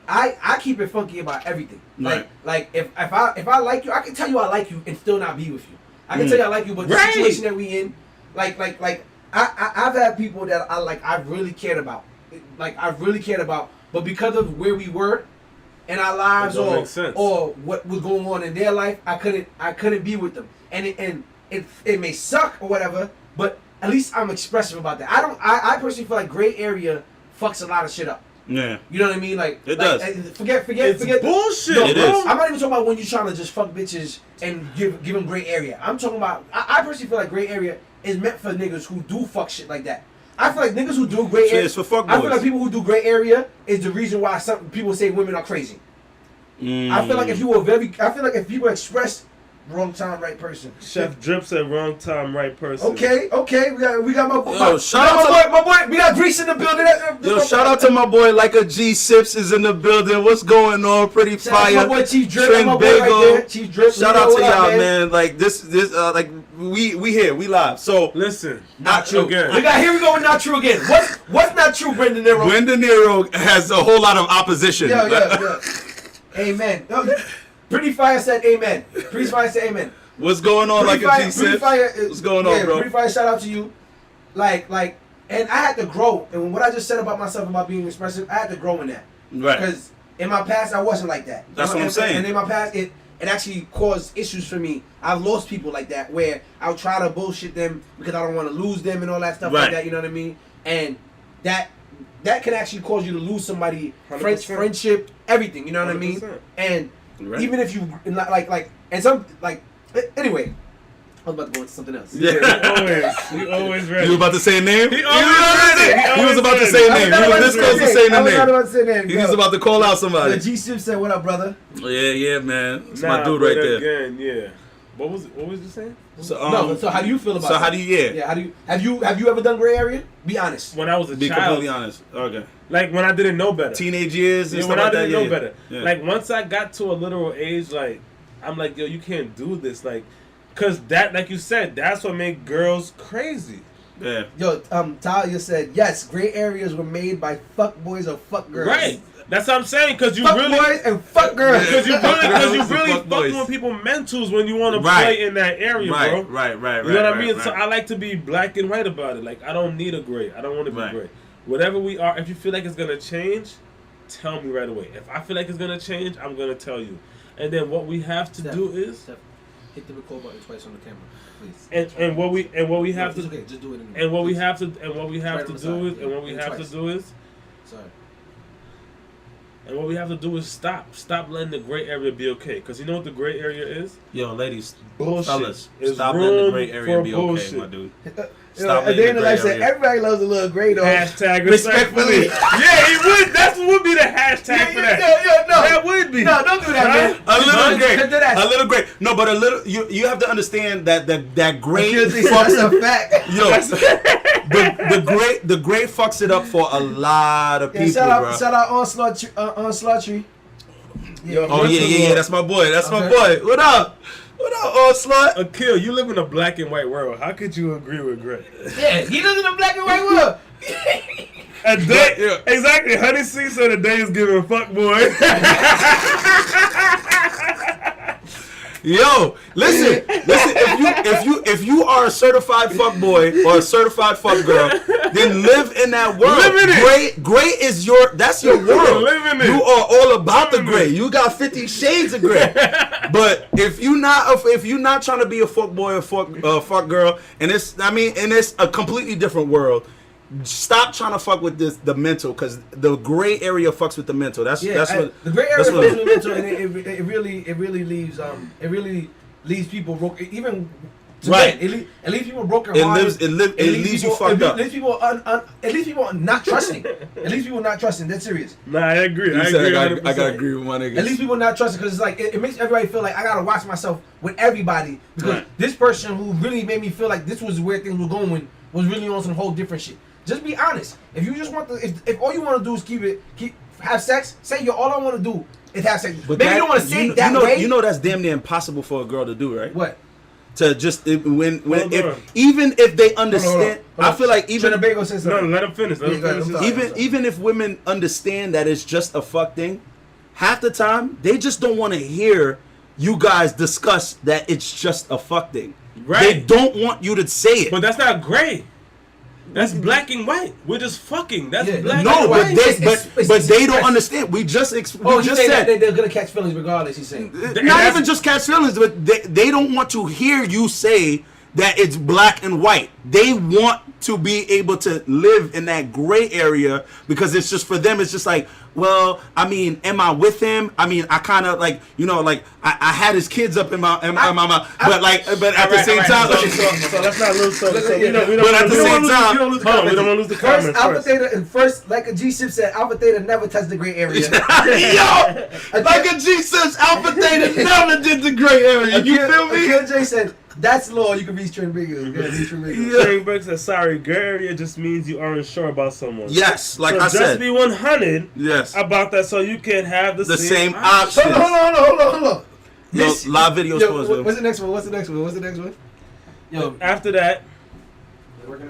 I keep it funky about everything. Like if I like you, I can tell you I like you and still not be with you. I can tell you I like you, but the Right. situation that we in, like I've had people that I've really cared about, but because of where we were in our lives That don't make sense. or what was going on in their life, I couldn't be with them, and it may suck or whatever, but at least I'm expressive about that. I personally feel like gray area fucks a lot of shit up. Yeah. You know what I mean? Like It like, does. Forget bullshit. No, It bro, is. I'm not even talking about when you're trying to just fuck bitches and give them gray area. I'm talking about I personally feel like gray area is meant for niggas who do fuck shit like that. I feel like niggas who do gray area. It's for fuck I feel boys. like people who do gray area is the reason why some people say women are crazy. I feel like if people express wrong time, right person. Chef Drip said wrong time, right person. Okay, we got my boy. Yo, shout out my boy. We got Grease in the building. Yo, shout out to my boy, like a G Sips is in the building. What's going on? Pretty Shout out fire. to my boy Chief Drip. Trent My boy right Bagel. there. Chief Drip. Shout out to y'all, man. Like this, like we here, we live. So Listen, Not true. again. Here we go with not true again. What's not true, Brendan Nero? Gwen De Niro has a whole lot of opposition. Yo. Amen. Pretty Fire said amen. Pretty Fire said amen. What's going on, like a G Sips? What's going on, bro? Pretty Fire, shout out to you. Like, and I had to grow. And what I just said about myself about being expressive, I had to grow in that. Right. Because in my past, I wasn't like that. That's what I'm saying. And in my past, it actually caused issues for me. I've lost people like that where I'll try to bullshit them because I don't want to lose them and all that stuff like that. You know what I mean? And that can actually cause you to lose somebody, 100%. friendship, everything. You know what I mean? 100%. And Right. even if you and some anyway, I was about to go into something else. Yeah. We always ready. You was about to say a name? He always ready. He was about to say a name. He was this close to saying a name. He was Go. about to call out somebody. The G Sim said, "What up, brother?" Yeah, man. That's Nah, my dude but right there. Again, yeah. What was you saying? So, No. So how do you feel about? So that? how do you? Yeah. How do you have you ever done gray area? Be honest. When I was a Be child, completely honest. Okay. like when I didn't know better. Teenage years and Yeah, stuff when I like that. didn't know Yeah. better. Yeah. Like once I got to a literal age, like I'm like, yo, you can't do this, like, cause that, like you said, that's what made girls crazy. Yeah. Yo, Talia said yes. Gray areas were made by fuck boys or fuck girls. Right. That's what I'm saying, cause you Fuck really. boys and fuck girls. Because you Girls really and fuck boys. fucking with people mentals when you want to Right. play in that area, Right, bro. right. You know what I mean? So I like to be black and white about it. Like I don't need a gray. I don't want to be Right. gray. Whatever we are, if you feel like it's gonna change, tell me right away. If I feel like it's gonna change, I'm gonna tell you. And then what we have to do is, Steph, hit the record button twice on the camera, please. and what we have to, okay. Just do it. and what we have to, and what we have Right to on the do side. is, and what we Yeah, have to twice. do is. Sorry. And what we have to do is stop letting the gray area be okay. Because you know what the gray area is? Yo, ladies, Bullshit. fellas, It's stop letting the room gray area for be bullshit. okay, my dude. Stop letting at the end the of life gray said area. everybody loves a little gray though. Hashtag Respectfully. respectfully. Yeah, he would. That's what would be the hashtag for that. No. That would be. No, don't do that, man. A little gray, Do that. a little gray. No, but a little. You have to understand that gray That's fucks. a fact. Yo, the gray fucks it up for a lot of Yeah, people, bro. shout out Onslaught Tree. Yo, Oh yeah, that's my boy. That's my Okay. boy. What up, Onslaught? Akil, you live in a black and white world. How could you agree with Gray? Yeah, he lives in a black and white world. A day, Yeah. exactly. Honey C said a day is giving fuck boy. Yo, listen. If you are a certified fuck boy or a certified fuck girl, then live in that world. Live in it. Gray is that's your world. Live in it. You are all about the Live in gray. it. You got 50 shades of gray. But if you not trying to be a fuck boy or fuck girl, and it's a completely different world. stop trying to fuck with the mental, because the gray area fucks with the mental. That's what the gray area that's fucks what- with mental, and it really leaves people broken. Even Right. today, it leaves people broken. It leaves you fucked up. It leaves people not trusting. It leaves people not trusting. That's serious. Nah, I agree. I said agree. I 100%. gotta agree with my niggas. At least people not trusting, because it's like it makes everybody feel like I gotta watch myself with everybody, because Right. this person who really made me feel like this was where things were going was really on some whole different shit. Just be honest. If you just want to, if all you want to do is have sex, say all I want to do is have sex. But Maybe that- you don't want to say it that way. You know that's damn near impossible for a girl to do, right? What? To just even Hold on. if they understand, Hold on. I feel like even Trinbago says No, something. let him finish. Let him Yeah, go ahead. finish. I'm his- sorry. even if women understand that it's just a fuck thing, half the time they just don't want to hear you guys discuss that it's just a fuck thing. Right. They don't want you to say it. But that's not gray. That's black and white. We're just fucking. That's Yeah. black no, and but white. they don't understand. We just Oh, we you just say said that they're gonna catch feelings regardless. He's saying. not even just catch feelings, but they don't want to hear you say that it's black and white. They want to be able to live in that gray area, because it's just, for them, it's just like, well, I mean, am I with him? I mean, I kind of like, like I had his kids up in my mouth, but at the same time, So let's not lose. So we don't. But at the same time, hold on, we don't want to lose the First, comments Alpha first. Theta, and first, like a G-Ship said, Alpha Theta never touched the gray area. yo, like a G says, Alpha Theta never did the gray area. You feel me? Akil J said, that's law, you can reach Trinbago. Shane Burke said, "Sorry, gray area just means you aren't sure about someone." Yes, like so I just said. be 100 Yes. about that, so you can have the same option. options. Hold on. Yo, live videos Yo, pause, yo. what's the next one? Yo, After that, We're working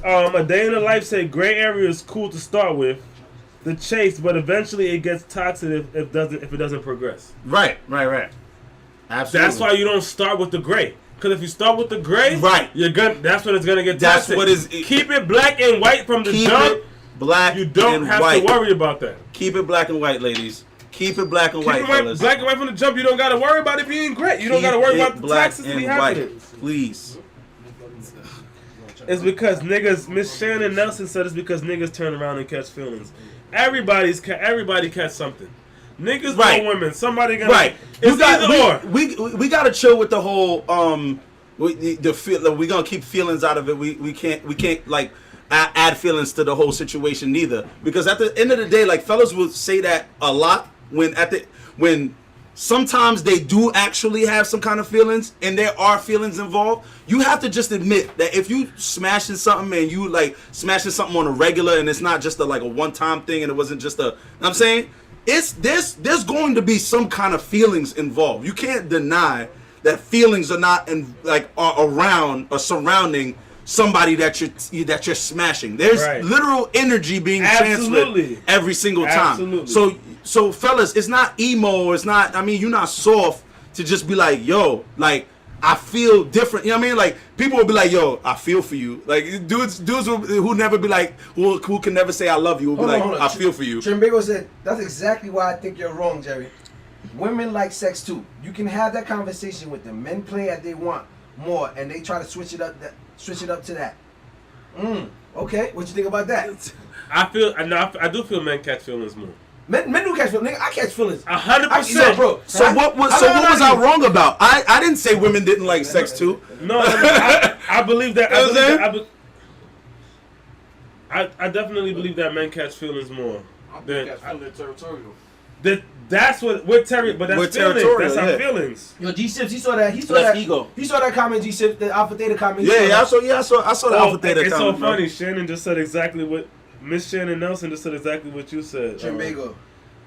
on? a day in the life said gray area is cool to start with, the chase, but eventually it gets toxic if it doesn't progress. Right. Absolutely. That's why you don't start with the gray. Because if you start with the gray, Right. That's when it's gonna get That's toxic. what is- Keep it black and white from the Keep jump. it black You don't and have white. to worry about that. Keep it black and white, ladies. Keep it black and Keep white, it white, fellas. black and white from the jump. You don't gotta worry about it being gray. You don't gotta worry about the toxicity happening. Please. It's because niggas. Miss Shannon Nelson said it's because niggas turn around and catch feelings. Everybody catch something. Niggas Right. or women. Somebody gonna. Right. It's either or. We gotta chill with the whole the feel. We gonna keep feelings out of it. We can't like add feelings to the whole situation neither, because at the end of the day, like, fellas will say that a lot when sometimes they do actually have some kind of feelings and there are feelings involved. You have to just admit that if you smashing something and you like smashing something on a regular, and it's not just a one-time thing, and it wasn't just I'm saying, there's going to be some kind of feelings involved. You can't deny that feelings are not are around or surrounding somebody that you're smashing. There's Right. literal energy being Absolutely. transferred every single time. Absolutely. So fellas, it's not emo. It's not. I mean, you're not soft to just be like, yo, like, I feel different. You know what I mean? Like, people will be like, yo, I feel for you. Like, dudes who never be like, who can never say I love you, will be Hold on. I feel for you. Trinbago said, that's exactly why I think you're wrong, Jerry. Women like sex too. You can have that conversation with them. Men play as they want more, and they try to switch it up to that. Okay, what you think about that? I do feel men catch feelings more. Men do catch feelings. Nigga, I catch feelings. 100%, bro. So what was I wrong about? I didn't say women didn't like sex too. No, I believe that. You know what I'm I definitely believe that men catch feelings more. I think that's feeling territorial. That's what we're feelings. territorial, That's our yeah. feelings. Yo, G-Sips, he saw that. That's ego. He saw that comment, G-Sips, the Alpha Theta comment. I saw the Alpha Theta It's so comment, bro. funny. Shannon just said exactly what Miss Shannon Nelson just said exactly what you said. Trinbago.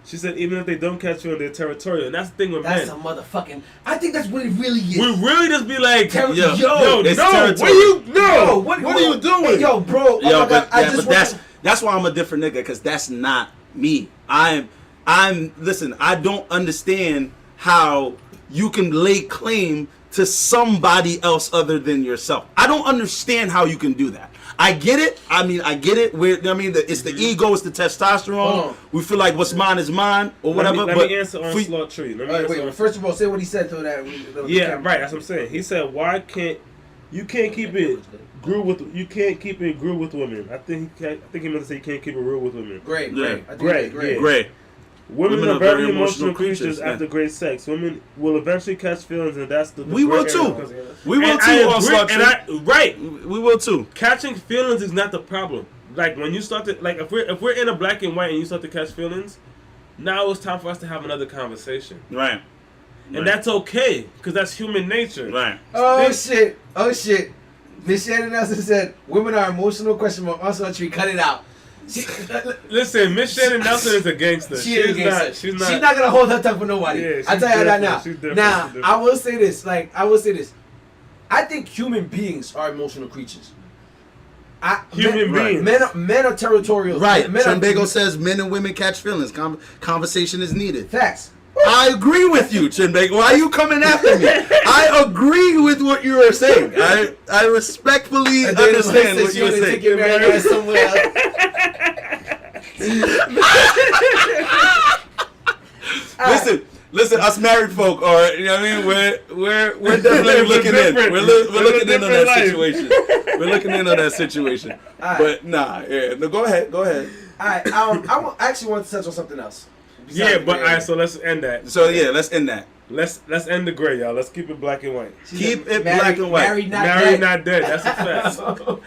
She said even if they don't catch you, they're territorial, and that's the thing with That's men. a motherfucking. I think that's what it really is. We really just be like, Yo, yo, it's no, territorial. what you no? Yo, What are you doing? Hey, yo, bro. Yo, oh my God, but that's why I'm a different nigga, because that's not me. Listen, I don't understand how you can lay claim to somebody else other than yourself. I don't understand how you can do that. I get it. I get it. It's the ego, it's the testosterone. We feel like what's mine is mine or whatever. Let me answer on for- Slot Tree. Wait, first of all, say what he said so that. Yeah, right. That's what I'm saying. He said, why can't you can't keep it you can't keep it groove with women. I think he meant to say you can't keep it real with women. Great. Great. Women are very emotional creatures after great sex. Women will eventually catch feelings, and that's the we will too. We will too. Right. We will too. Catching feelings is not the problem. Like when you start to if we're in a black and white and you start to catch feelings, now it's time for us to have another conversation. Right. And that's okay because that's human nature. Right. Oh shit. Miss Shannon Nelson said, "Women are emotional? Question mark. Also, tree. Cut it out." Listen, Miss Shannon Nelson is a gangster. She's not gonna hold her tongue for nobody. Yeah, I tell you that now. Now, I will say this. I think human beings are emotional creatures. Human beings. Men are territorial. Right. Trimbago says men and women catch feelings. Conversation is needed. Facts. I agree with you, Trimbago. Why are you coming after me? I agree with what you are saying. I respectfully understand what you're saying. Listen, us married folk are, you know what I mean? We're definitely looking in. We're looking in on that situation. We're looking in on that situation. Right. But no, go ahead. All right, I actually want to touch on something else. Yeah, but all right, so let's end that. So yeah, let's end that. Let's end the gray, y'all. Let's keep it black and white. Keep it black and white. Married, not dead. That's a fact.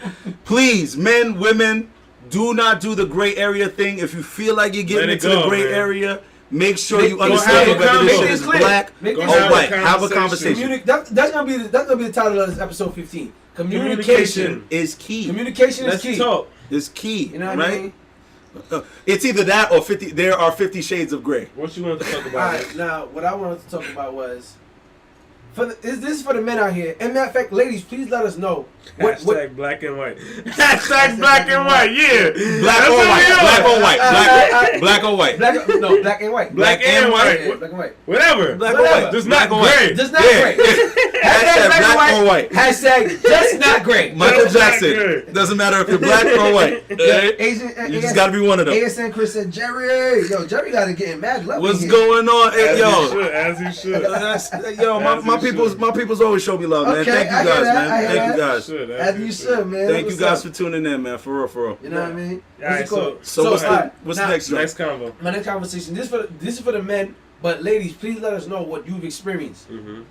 Please, men, women, do not do the gray area thing. If you feel like you're getting into the gray area, make sure you understand whether this shit is black or white. Have a conversation. That's gonna be the title of this episode 15. Communication is key. Communication is key. Talk. Is key. You know what I mean? It's either that or 50. There are 50 shades of gray. What you wanted to talk about? All right, now what I wanted to talk about was this is for the men out here. And matter of fact, ladies, please let us know. Hashtag black and white. Hashtag black and white. Yeah. Black or white. Black or white. Black and white. Black and white. Black and white. Whatever. Black or white. Just not gray. Just not gray. Hashtag black or white. Hashtag just not gray. Michael Jackson. Doesn't matter if you're black or white. You just gotta be one of them. ASN Chris said, Jerry gotta get in mad love. What's going on? Hey, yo. As he should. Yo, my people's always show me love, man. Okay, Thank you guys, man. Thank you guys. As you should, man. Thank you guys for tuning in, man. For real. You know what I mean? Alright, so what's the next convo? My next conversation. This is for the men, but ladies, please let us know what you've experienced. Mm-hmm.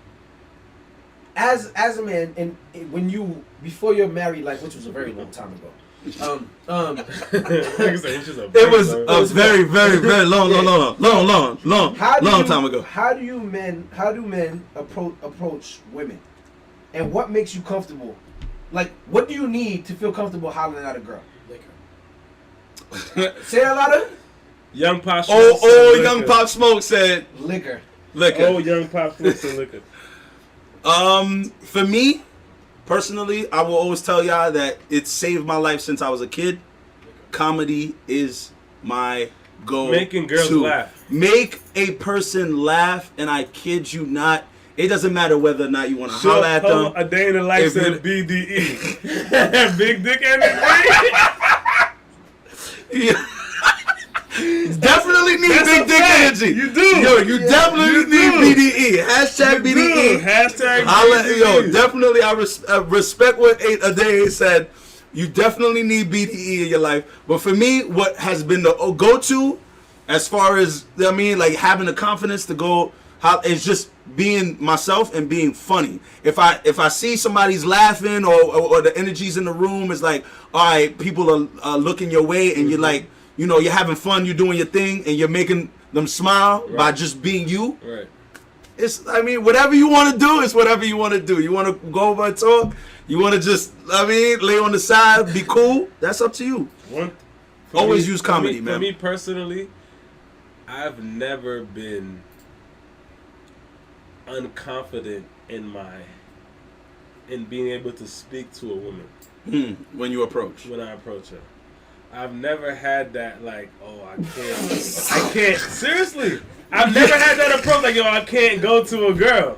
As a man, and when you before your married life, which was a very long time ago. It was a very, very, very long time ago. How do men approach women, and what makes you comfortable? Like, what do you need to feel comfortable hollering at a girl? Liquor. Say that louder. Young Pop. Young Pop Smoke said liquor. Oh, Young Pop Smoke said liquor. For me, personally, I will always tell y'all that it saved my life since I was a kid. Comedy is my go-to. Making girls laugh. Make a person laugh, and I kid you not. It doesn't matter whether or not you want to holler at them. A day in the life said BDE. Big dick energy. Yeah. Definitely need big dick energy. You do. Yo, you definitely need BDE. Hashtag BDE. Hashtag BDE. Yo, definitely I respect what A Day said. You definitely need BDE in your life. But for me, what has been the go-to as far as, I mean, like having the confidence to go, is just being myself and being funny. If I see somebody's laughing or the energy's in the room is like, all right, people are looking your way and you're like, you know, you're having fun, you're doing your thing, and you're making them smile by just being you. Right. Whatever you want to do is whatever you want to do. You want to go over and talk? You want to just, lay on the side, be cool? That's up to you. Always use comedy, man. For me personally, I've never been unconfident in being able to speak to a woman. When you approach. When I approach her. I've never had that, like, I can't. Seriously. I've never had that approach, like, I can't go to a girl.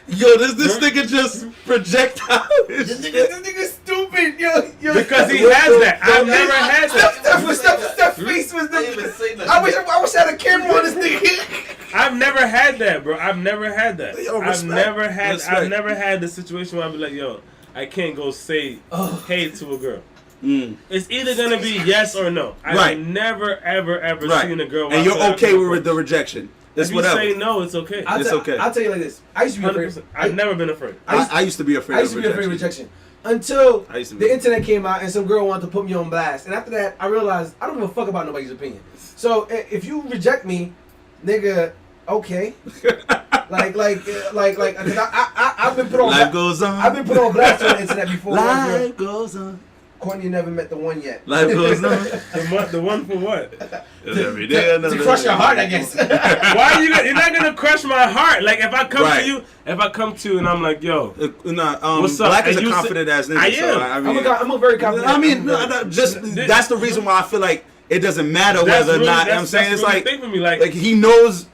Yo, this nigga just project out. This nigga stupid, yo. Because he has that. I've never had that. That face was the. I wish I had a camera on this nigga. I've never had that, bro. I've never had that. Yo, I've never had the situation where I'd be like, I can't go say hey to a girl. Mm. It's either gonna be yes or no. I've never ever seen a girl. And you're okay with the rejection. It's if whatever. you say no, it's okay. It's okay. I'll tell you like this. I used to be afraid. I've never been afraid. I used to be afraid. I used to be afraid of rejection until the internet came out and some girl wanted to put me on blast. And after that, I realized I don't give a fuck about nobody's opinion. So if you reject me, nigga, okay. Like, I've been put on. Life goes on. I've been put on blast on the internet before. Life goes on. Courtney never met the one yet. Life goes on. The one for what? Every day to crush your heart, I guess. Why you're not gonna crush my heart? Like if I come to you and I'm like, yo, what's up? Black is a confident ass nigga. I am. So, I mean, I'm a very confident. I mean, that's the reason why I feel like it doesn't matter whether or not. I'm saying it's like he knows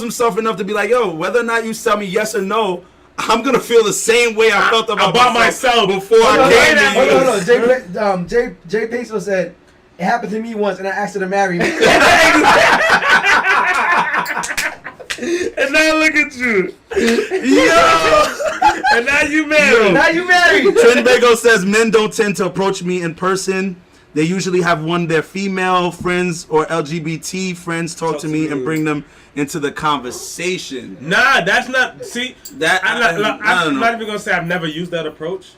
himself enough to be like, yo, whether or not you tell me yes or no, I'm gonna feel the same way I felt about myself before I came to you. Hold on. Jay Peso said it happened to me once, and I asked her to marry me. And now look at you, yo. And now you married. Now you married. Trinbago says men don't tend to approach me in person. They usually have one of their female friends or LGBT friends talk to me and bring them into the conversation. Nah, that's not. See, that I'm not even gonna say I've never used that approach,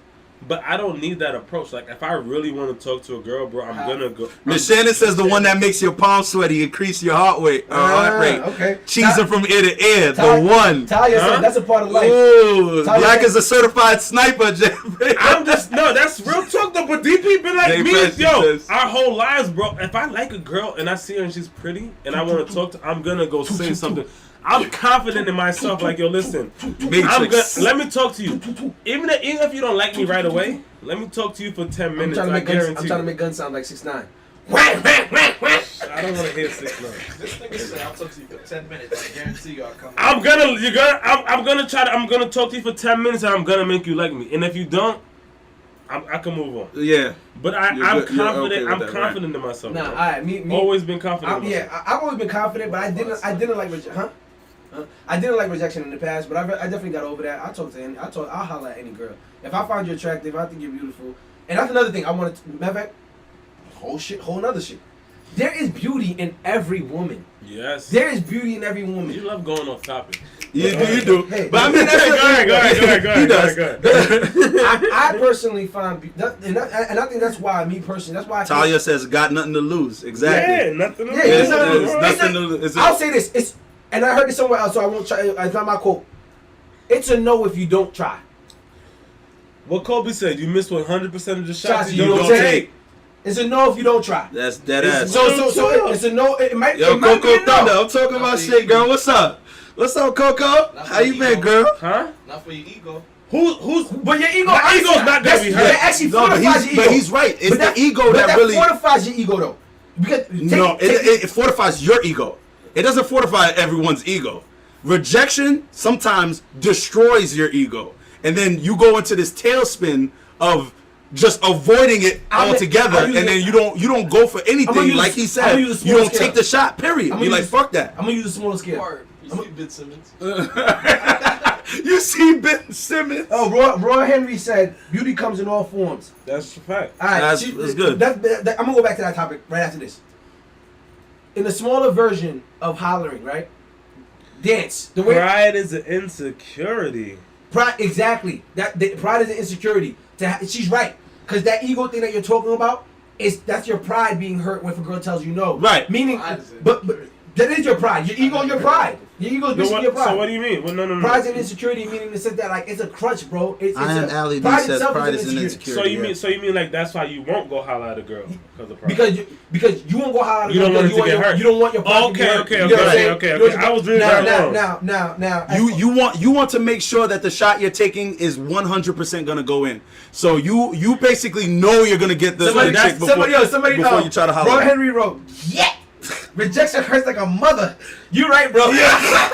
but I don't need that approach. Like if I really want to talk to a girl, bro, I'm gonna go. Miss Shannon says the one that makes your palms sweaty, increase your heart rate. Okay. Cheesing from ear to ear. The one. Talia said that's a part of life. Ooh, Black is a certified sniper, Jeffrey. That's real talk though. But DP been like me, our whole lives, bro. If I like a girl and I see her and she's pretty and I want to talk to her, I'm gonna go say something. I'm confident in myself. Like, yo, listen, let me talk to you. Even if you don't like me right away, let me talk to you for 10 minutes. I'm trying to make guns sound like 6ix9ine. I don't want to hear 6ix9ine. This nigga said I'll talk to you for 10 minutes. I guarantee you I'll come. I'm gonna talk to you for 10 minutes and I'm gonna make you like me. And if you don't, I can move on. Yeah. But I'm confident. I'm confident in myself. Nah, alright. Me. Always been confident. I've always been confident, but I didn't like I didn't like rejection in the past, but I definitely got over that. I talk to any. I'll holler at any girl. If I find you attractive, I think you're beautiful. And that's another thing I want to. Matter of fact, whole nother shit. There is beauty in every woman. Yes. There is beauty in every woman. You love going off topic. You do. Hey, but I mean, go ahead. I personally find, and I think that's why me personally, that's why. Talia says, "Got nothing to lose." Exactly. Yeah, nothing to lose. Yeah, nothing to lose. I'll say this. It's, and I heard it somewhere else, so I won't try. It's not my quote. It's a no if you don't try. What Kobe said, you miss 100% of the shots you don't take. It's a no if you don't try. That's dead ass. So it's a no. It might. Yo, it might Coco be a no. Thunder, I'm talking about shit, girl. What's up? What's up, Coco? How you been, girl? Huh? Not for your ego. But your ego. My ego's not gonna be hurt. That actually fortifies your ego. But he's right. It's the ego that really fortifies your ego, though. Because it fortifies your ego. It doesn't fortify everyone's ego. Rejection sometimes destroys your ego, and then you go into this tailspin of just avoiding it altogether, and then you don't go for anything. Like he said, you don't take the shot. Period. You're like, fuck that. I'm gonna use a smaller scale. You see Ben Simmons. You see Ben Simmons. Oh, Roy Henry said, "Beauty comes in all forms." That's a fact. All right, that's good. I'm gonna go back to that topic right after this. In the smaller version of hollering, right? Dance. The way pride is an insecurity. Pride, exactly. Pride is an insecurity. She's right, because that ego thing that you're talking about that's your pride being hurt when a girl tells you no. Right. Meaning, but that is your pride. Your ego, your pride. Your ego is basically your pride. So what do you mean? Well, no. Pride's an insecurity, meaning the sense that like it's a crutch, bro. Ali says pride is an insecurity. So you mean like that's why you won't go holler at a girl because of pride? Because you won't go holler at a girl. You don't want it to get hurt. You don't want your pride to get hurt. Okay. I was really wrong. Now. You want to make sure that the shot you're taking is 100% gonna go in. So you basically know you're gonna get the chick before you try to holler. Roy Henry wrote, yeah. Rejection hurts like a mother. You right, bro. Yeah.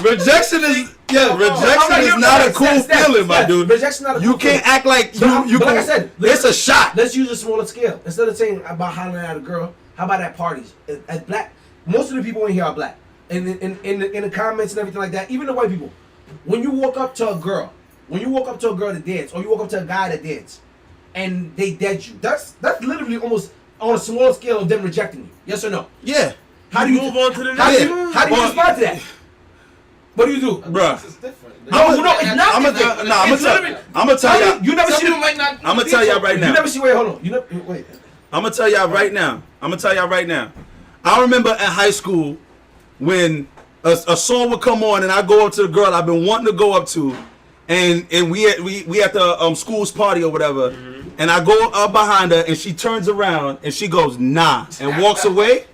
Rejection is not a cool feeling, my dude. Rejection not a cool You can't act like you. But like I said, it's a shot. Let's use a smaller scale. Instead of saying about hollering at a girl, how about at parties? As black, most of the people in here are black. And in the comments and everything like that, even the white people, when you walk up to a girl, when you walk up to a girl to dance, or you walk up to a guy to dance, and they dead you, that's literally almost on a small scale of them rejecting you. Yes or no? Yeah. How do you move on to the next? How do you respond to that? What do you do, Bruh? It's different. No, it's not. I'm gonna tell y'all. You never Some see. people might not. I'm gonna tell y'all right now. You never see. Wait, hold on. You never wait. I'm gonna tell y'all right now. I remember in high school when a song would come on and I go up to the girl I've been wanting to go up to, and we at the school's party or whatever, and I go up behind her and she turns around and she goes nah and walks away.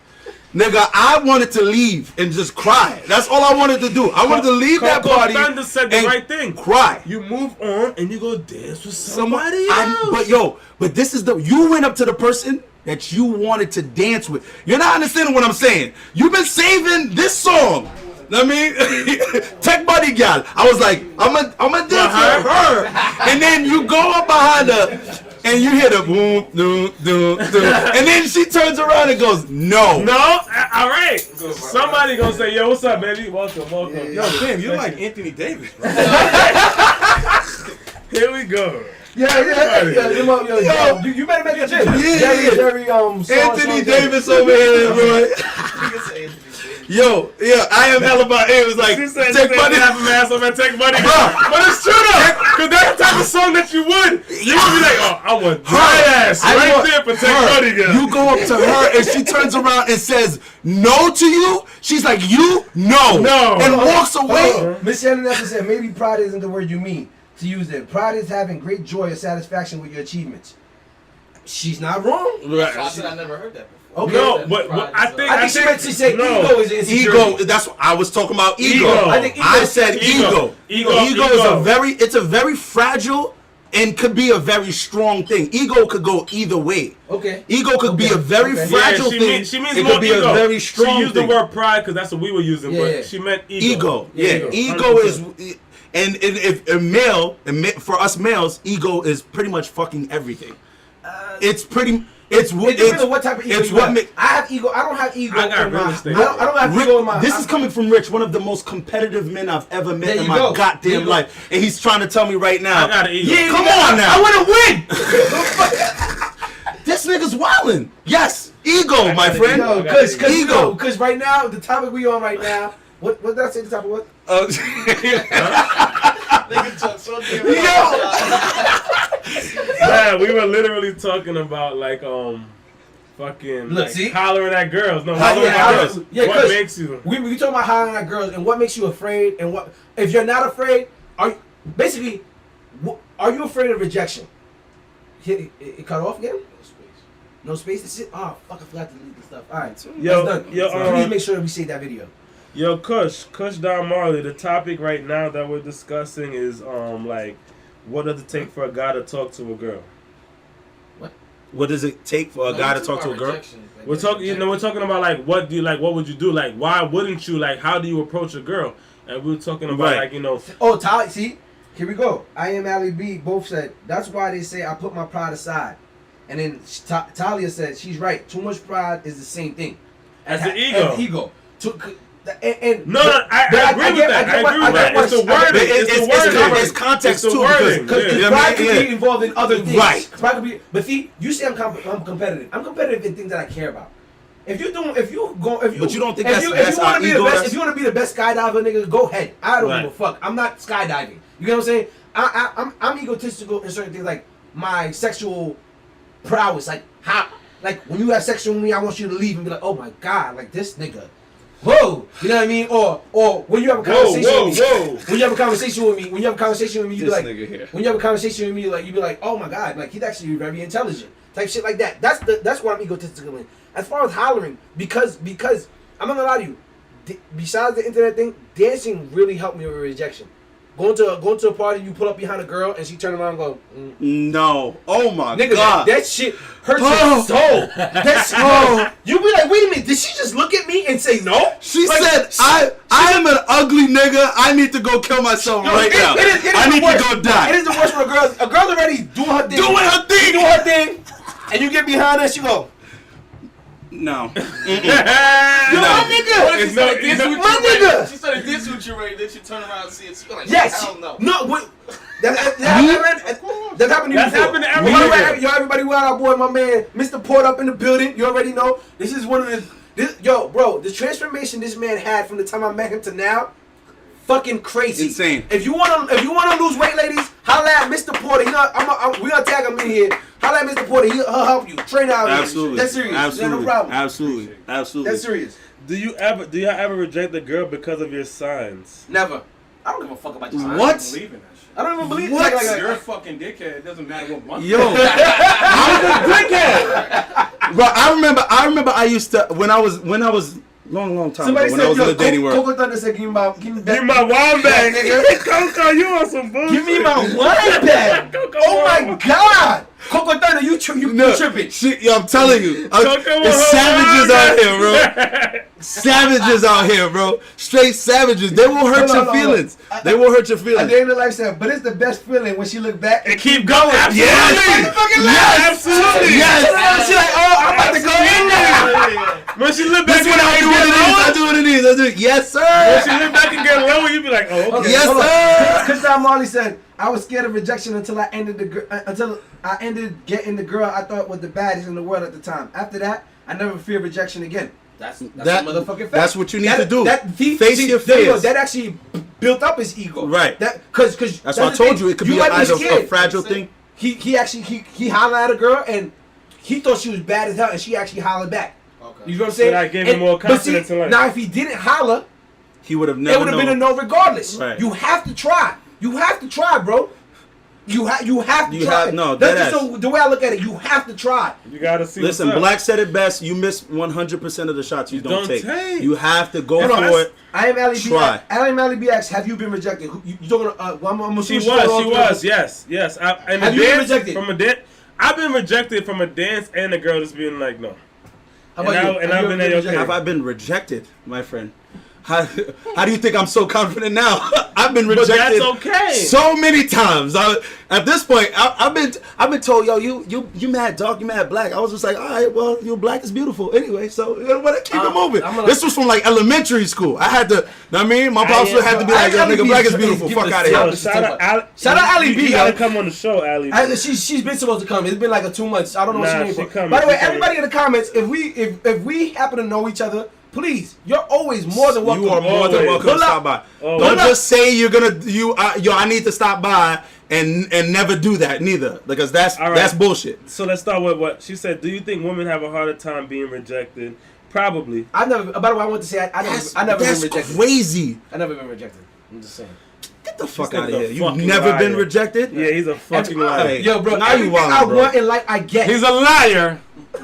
Nigga, I wanted to leave and just cry. That's all I wanted to do. I wanted to leave that party. Thunder said the right thing. Cry. You move on and you go dance with somebody else. But this is you went up to the person that you wanted to dance with. You're not understanding what I'm saying. You've been saving this song. I mean, Tech Buddy Gal. I was like, I'm a dance with her. And then you go up behind her and you hear the boom, doom, doom, doom. And then she turns around and goes, no. No? All right. Somebody gonna say, yo, what's up, baby? Welcome. Yo, damn, you're like Anthony Davis, bro. Here we go. Yeah. You better make a gym. Yeah. Jerry, Anthony Davis over here, bro. Yo, I am hella about it. It was like, Take Money, have a mask on and Take Money. But it's true though, because that's the type of song that you would be like, oh, I want my ass there for Take Money, girl. You go up to her and she turns around and says no to you. She's like, no, and walks away. Miss Shannon Evans said, maybe pride isn't the word you mean to use it. Pride is having great joy or satisfaction with your achievements. She's not wrong. Right. I said I never heard that before. Okay. No, but I think she meant to say no. ego is insecurity. Ego. That's what I was talking about. Ego. I think I said ego. Ego is it's a very fragile and could be a very strong thing. Ego could go either way. Okay. Ego could be a very fragile thing. She means it more could be ego. a very strong She used thing. the word pride because that's what we were using, Yeah. but she meant ego. Ego. Ego is, and if a male, for us males, ego is pretty much fucking everything. It's pretty. It depends on what type of ego it's you what have. I have ego. I don't have ego. I got in my, real estate. I don't have ego in my. This is coming from Rich, one of the most competitive men I've ever met There in you my go. goddamn life, and he's trying to tell me right now. I got an ego. Yeah, Come on now. I want to win. This nigga's wildin'. Yes, ego, my got friend. ego. Because because right now the topic we on right now. What did I say? The topic what? Nigga talk so damn Yeah, we were literally talking about like fucking Look, like, see? hollering at girls. No, Yeah, hollering at girls. yeah, What makes you? We talking about hollering at girls and what makes you afraid and what if you're not afraid? Are you afraid of rejection? It cut off again? No space. This shit. Oh fuck! I forgot to delete the stuff. All right, that's done. Please make sure that we save that video. Yo, Kush Don Marley. The topic right now that we're discussing is like, what does it take for a guy to talk to a girl? What does it take for a guy to talk to a girl? We're talking, we're talking about like, what do you like? What would you do? Like, why wouldn't you? Like, how do you approach a girl? And we were talking about like, Oh, Talia, see, here we go. I am Ali B. Both said that's why they say I put my pride aside, and then Talia said she's right. Too much pride is the same thing as the ego. As the ego. I agree with that. I agree with that. It's the wording. It's context too. Because pride can be involved in other things. Right. Pride can be, but see, you say I'm competitive. I'm competitive in things that I care about. But you don't think that's our ego? If you want to be the best skydiver, nigga, go ahead. I don't give a fuck. I'm not skydiving. You get what I'm saying? I'm egotistical in certain things, like my sexual prowess. Like how, like when you have sex with me, I want you to leave and be like, oh my god, like this nigga. Whoa, you know what I mean? Or when you have a conversation with me, when you have a conversation with me, you be like, when you have a conversation with me, like you be like, oh my god, like he's actually very intelligent, type shit like that. That's what I'm egotistical in. As far as hollering, because I'm not gonna lie to you, besides the internet thing, dancing really helped me with rejection. Going to a party, you pull up behind a girl and she turn around and go, no, oh my nigga, god, that shit hurts your soul. That's you be like, wait a minute, did she just look at me and say no? She said, I am an ugly nigga. I need to go kill myself right now. I need to go die. It is the worst for a girl already doing her thing, and you get behind her, she go. No. You're my nigga. She started dissing with my you, nigga. right? She started dissing with you, right? Then she turned around and see it. She like, Yes. hell no. No. What? That happened to you That's before. happened to every Well, nigga. yo, everybody, we our boy, my man, Mr. Port up in the building. You already know. This is one of yo, bro, the transformation this man had from the time I met him to now, fucking crazy. Insane. If you wanna lose weight, ladies, holla at Mr. Porter. We gonna tag him in here. Holla at Mr. Porter. He'll help you train out. Absolutely. That's serious. Absolutely. No problem. Absolutely. Absolutely. That's serious. Do y'all ever reject a girl because of your signs? Never. I don't give a fuck about your signs. What? I don't believe in that shit. I don't even believe What? Like, You're a fucking dickhead. It doesn't matter what month. Yo, I'm a dickhead. Bro, I remember I used to when I was long time somebody ago when said, I was in yo, the dating world. Coco Thunder said, give me my wine bag, nigga. Coco, you on some bullshit. Give me my wine bag. Coco Oh my wine. God. Coco Thunder, you tripping. Shit, yo, I'm telling you, Coco it's with savages her out wine here, bro. Savages out here, bro. Straight savages. They will hurt your feelings. They will hurt your At feelings. the end of life, said, but it's the best feeling when she look back And keep going. Absolutely. Yes. Absolutely. Yes. She like, oh, I'm about to go in there. When she look back That's what I do. and get lower, I do what it is. I do it. Yes, when sir. she look back and get lower, you be like, oh, okay. Yes, hold on. sir. Kristal Marley said, I was scared of rejection until I ended getting the girl I thought was the baddest in the world at the time. After that, I never feared rejection again. That's That- a motherfucking fact. That's what you need to do. Face your there you go. fears. That actually built up his ego. Right. Because That's why I told you it could be either a fragile thing. He actually hollered at a girl and he thought she was bad as hell and she actually hollered back. Okay. You know what I'm saying? that gave him more confidence in life. Now if he didn't holler, He would have it never would have been a known. no regardless. Right. You have to try. You have to try, bro. You have to You try. have- no, That's deadass. just the way I look at it. You have to try. You gotta see Listen, what's up. Black said it best. You miss 100% of the shots you don't take. You have to go Hold on, for it. I am Ali B. Try. I am Ali BX. Have you been rejected? You talking? I'm She assuming was. Yes. And Have the you been dance, rejected? from a dance? I've been rejected from a dance and a girl just being like, no. How about And you? and Have I've you been ever there, rejected? Have I been rejected, my friend? How do you think I'm so confident now? I've been rejected. that's okay. So many times. At this point, I've been told, yo, you mad dark, you mad black. I was just like, all right, well, your black is beautiful anyway. So you know what? Keep it moving. This was from like elementary school. I had to. Know what I mean, my boss would have to be like, yo, nigga, black is beautiful. Fuck out of Yo, here. shout out Ali B. You gotta yo. come on the show, Ali. She's been supposed to come. It's been like a 2 months. I don't know what Nah, she she named for. coming. By the way, She coming. everybody in the comments, if we happen to know each other, please, you're always more than welcome. You are more than Always. welcome to Good luck. stop by. Oh. Don't Good luck. just say you're gonna yo. I need to stop by and never do that neither, because that's All right. that's bullshit. So let's start with what she said. Do you think women have a harder time being rejected? Probably. I never. By the way, I want to say I never been That's rejected. crazy. I never been rejected. I'm just saying. Get the fuck This out of nigga's here. a You've fucking never been liar. rejected? Yeah, he's a fucking liar. Hey, Yo, bro, now you everything I wildin', bro. want in life, I get. He's a liar.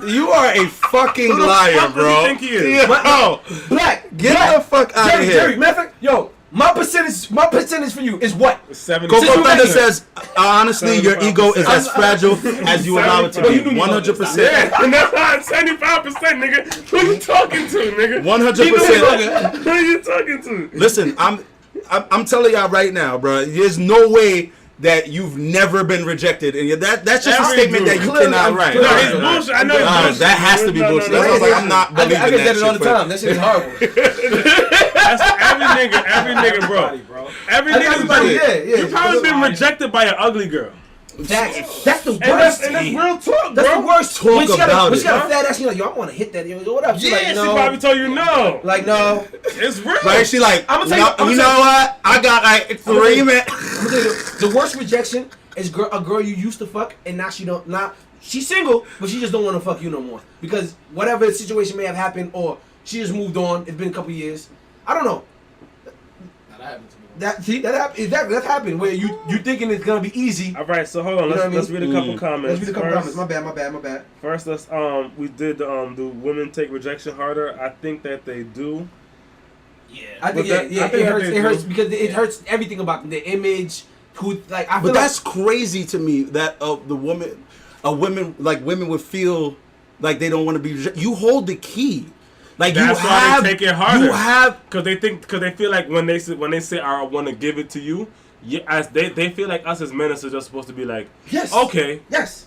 You are a fucking Who the liar, fuck does bro. he think he is? Yo, Black. get Black. the fuck out Jerry, of here. Jerry, matter of fact, yo, my percentage for you is what? 70. Coco Since you Thunder met here. says, honestly, your ego is as fragile as you allow it to be. 100%. Yeah, and that's why it's 75%, nigga. Who you talking to, nigga? 100%. Who you talking to? Listen, I'm telling y'all right now, bro. There's no way that you've never been rejected, and that's just a Every statement dude. that you Clearly, cannot I'm write. clearly- No, Right, he's right. bullshit. I know he's bullshit. That has to be No, no, bullshit. no, That's why I was like, I'm not I believing get that that all the shit. time. That shit is horrible. That's every nigga, bro. Every nigga's Everybody, been, yeah. you probably been rejected by an ugly girl. That's the And that's worst. real talk, That's bro. the worst. Talk when she got about when she it. got a fat ass, she's like, yo, I want to hit that. Yo, what up? She's Yeah, like, she no. probably told you no. Like, no. It's real. Right? She like, I'ma tell you- you know what? I got like 3 minutes. I'm gonna tell you, the worst rejection is a girl you used to fuck and now she don't. Now she's single, but she just don't want to fuck you no more because whatever situation may have happened or she just moved on. It's been a couple years. I don't know. Now, that happened to me. That happened where you thinking it's gonna be easy. All right, so hold on. You know what I Let's mean? read a couple comments. Let's read a couple First- comments. My bad. First, let's we did do women take rejection harder? I think that they do. Yeah. I think But yeah, I think it that hurts. they It hurts do. because it hurts everything about them. The image, who like I feel But like that's crazy to me that women would feel like they don't want to be rejected. You hold the key. Like That's you why have, they take it harder. You have, because they feel like when they say I want to give it to you, as they feel like us as men are just supposed to be like, yes, okay, yes.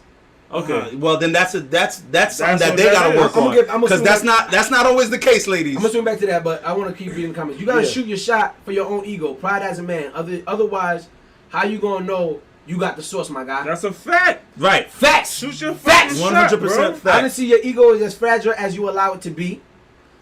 Okay. Well, then that's something that what they that gotta is. work I'm on. gonna Because that's not always the case, ladies. I'm gonna swing back to that, but I want to keep reading the comments. You gotta shoot your shot for your own ego, pride as a man. Otherwise, how you gonna know you got the source, my guy? That's a fact. Right. Facts. Shoot your Facts. fucking shot, 100% bro. fact. Honestly, your ego is as fragile as you allow it to be.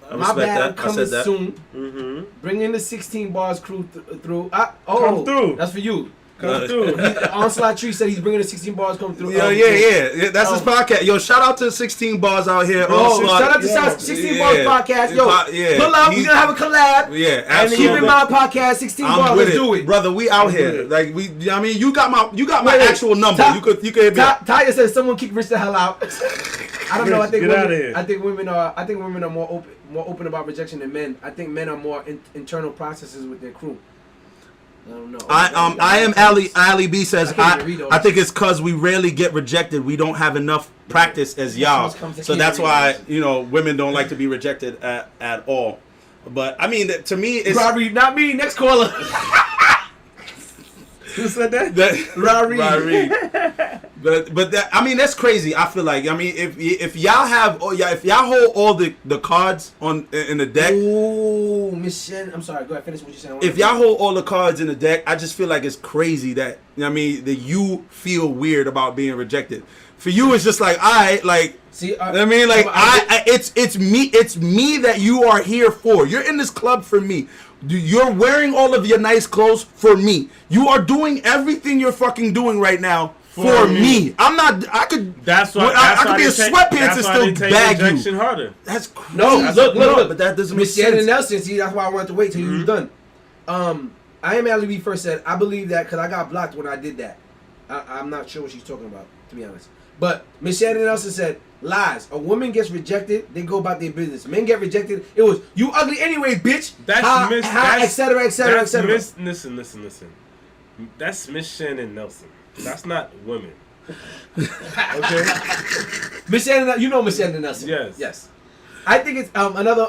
I My respect bad, that. I'm coming soon. Mm-hmm. Bring in the 16 bars crew through. Come through. That's for you. Come through. Onslaught Tree said he's bringing the 16 bars come through. Yeah. That's his podcast. Yo, shout out to 16 Bars out here. Shout out to 16 Bars podcast. Yo, pull up. We're gonna have a collab. Yeah, And absolutely. Keep in Mind podcast, 16 I'm Bars. with Let's it, do it. brother. We out here. Like I mean, you got my Wait, actual number. Ty- You could hit me up. Taya says someone kick Rich the hell out. I don't know. I think Get outta here. women are more open about rejection than men. I think men are more internal processes with their crew. I don't know. I am Ali B says I can't even read all I this. think it's because we rarely get rejected. We don't have enough practice as y'all, so that's why women don't like to be rejected at all. But I mean, to me, it's Rory, not me. Next caller. Who said that? Rory. But that, I mean, that's crazy. I feel like, I mean, if y'all hold all the cards in the deck. Ooh, Miss Shen. I'm sorry. Go ahead. Finish what you're saying. If y'all hold all the cards in the deck, I just feel like it's crazy that that you feel weird about being rejected. For you, it's just like see. I mean, like it's me that you are here for. You're in this club for me. You're wearing all of your nice clothes for me. You are doing everything you're fucking doing right now for me. I'm not. I could. That's why. I could be in sweatpants and still bag you. Harder. That's crazy. No, look. But that doesn't make Miss Shannon sense. Nelson. See, that's why I wanted to wait till you was done. I am Ali B first said I believe that because I got blocked when I did that. I'm not sure what she's talking about, to be honest. But Miss Shannon Nelson said lies. A woman gets rejected, they go about their business. Men get rejected. It was you ugly anyway, bitch. That's etc. Listen. That's Miss Shannon Nelson. That's not women. Okay. Miss Shannon, you know Miss Shannon Nelson. Yes. I think it's another.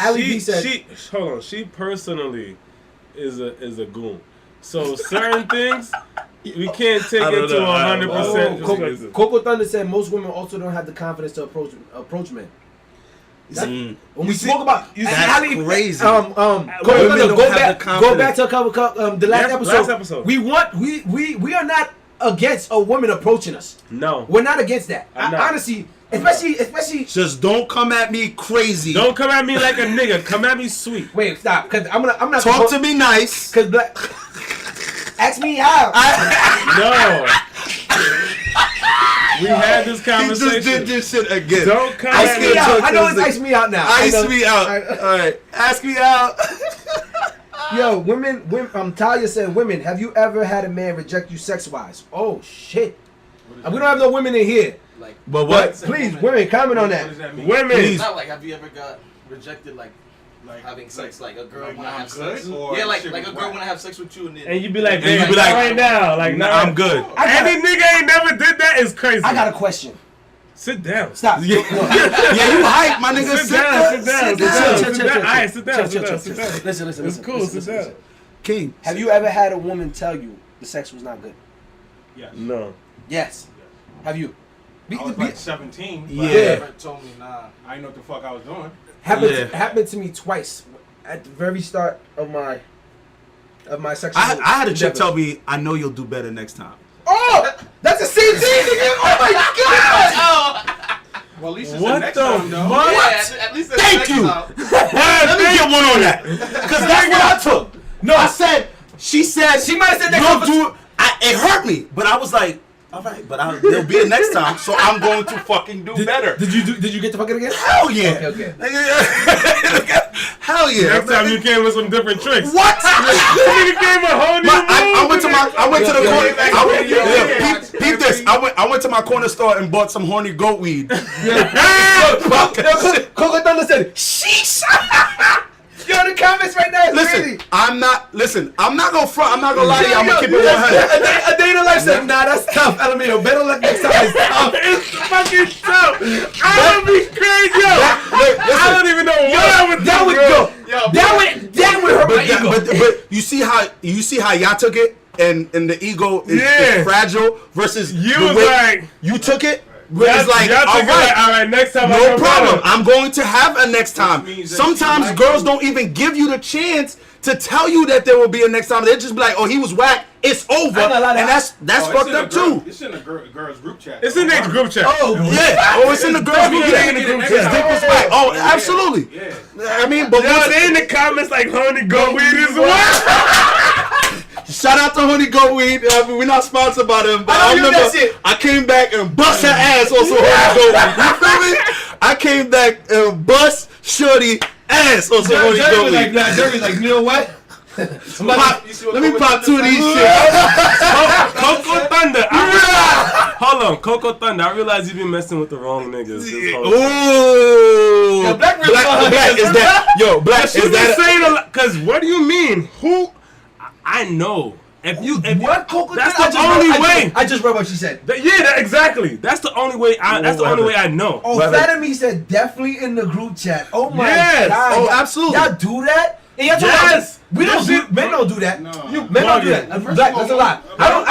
Ali B said. Hold on. She personally is a goon. So certain things we can't take it to 100%. Coco Thunder said most women also don't have the confidence to approach men. When we spoke about that's crazy. Go back to the last episode. We are not against a woman approaching us. No, we're not against that. Honestly, especially. Just don't come at me crazy. Don't come at me like a nigga. Come at me sweet. Wait, stop. Cause I'm not talk to me nice. Cause ask me how. No. We had this conversation. He just did this shit again. Don't come ice at me out. I know it's ice me out now. Ice me out. All right. Ask me out. Yo, women. Talia said, "Women, have you ever had a man reject you sex-wise?" Oh shit. We don't have no women in here. Like, but what? Please, women, comment on that. What does that mean? Women. It's not like, have you ever got rejected, like having sex, like a girl like, want to have sex? Or Yeah, like shit a was girl whack. want to have sex with you, and then And you be like, And you be not like, right now, like, nah, nah, I'm good. Any nigga ain't never did that is crazy. I got a question. Sit down. Stop. Yeah, you hype, my nigga. Sit down. Alright, sit down. Listen. It's cool. Sit down. King. Have you ever had a woman tell you the sex was not good? Yes. No. Yes. Have you? I was like 17. But Yeah. I never told me, nah, I didn't know what the fuck I was doing. Happened to me twice at the very start of my sexual. I had a chick endeavors. tell me, I know you'll do better next time. Oh, that's the same thing again. Oh my god. Well, at least it's What the next the time, though. fuck? yeah, at least that's Thank next you. time. Let me get one on that. Because that's what I took. No, I said, she said, She might have said you'll that. do it hurt me. But I was like, all right, but there'll be a next time, so I'm going to fucking do better. Did you get to fuck it again? Hell yeah. Okay. Hell yeah. Next time you came with some different tricks. What? You came a whole new I went to the corner. Yeah. Peep this. I went to my corner store and bought some horny goat weed. Coco Thunder said, sheesh. Yo, the comments right now is crazy. I'm not gonna front. I'm not gonna lie to you. I'm gonna keep it 100. A day in the life said, nah, that's tough. LMAO, better luck next time. It's tough. It's fucking tough. I would be crazy, yo. I don't even know what I would do. That would hurt my ego. But you see how y'all took it, and the ego is fragile versus You the was way like, you took it. y'all It's like, took all it like, all right, next time. no problem. I'm going to have a next time. means that Sometimes she like girls you. don't even give you the chance to tell you that there will be a next time. They just be like, oh, he was whack. It's over, I ain't gonna lie, and that's fucked up too. It's in the girls group chat. It's in their group chat. Oh, Yeah, oh, it's in the girls group chat. in the group It's chat. disrespect. Oh, absolutely. Yeah. I mean, but Yo, they in the comments like honey goat weed is what? shout out to Honey Goat Weed. We're not sponsored by them, but I know that's it. I came back and bust her ass on some Honey Goat Weed. You feel me? I came back and bust Shorty ass on some Honey Goat Weed. Jerry's like, you know what? Let me pop two of these shit. Coco Thunder. Hold on, Coco Thunder. I realize you've been messing with the wrong niggas. This whole time. Ooh, Yo, Black is that? Yo, Black She's is been that? saying a lot. Cause what do you mean? Who? I know. If What Coco? That's I the just only read- way. I just read what she said. Exactly. That's the only way. That's the only way I know. Oh, What Fat and Me said definitely in the group chat. Oh my Yes. god. Oh, Y'all- absolutely. Y'all do that? And y'all talking Yes. about- We don't Yes. do. Men don't do that. No. Men don't do that. Black, that's a lot. I don't.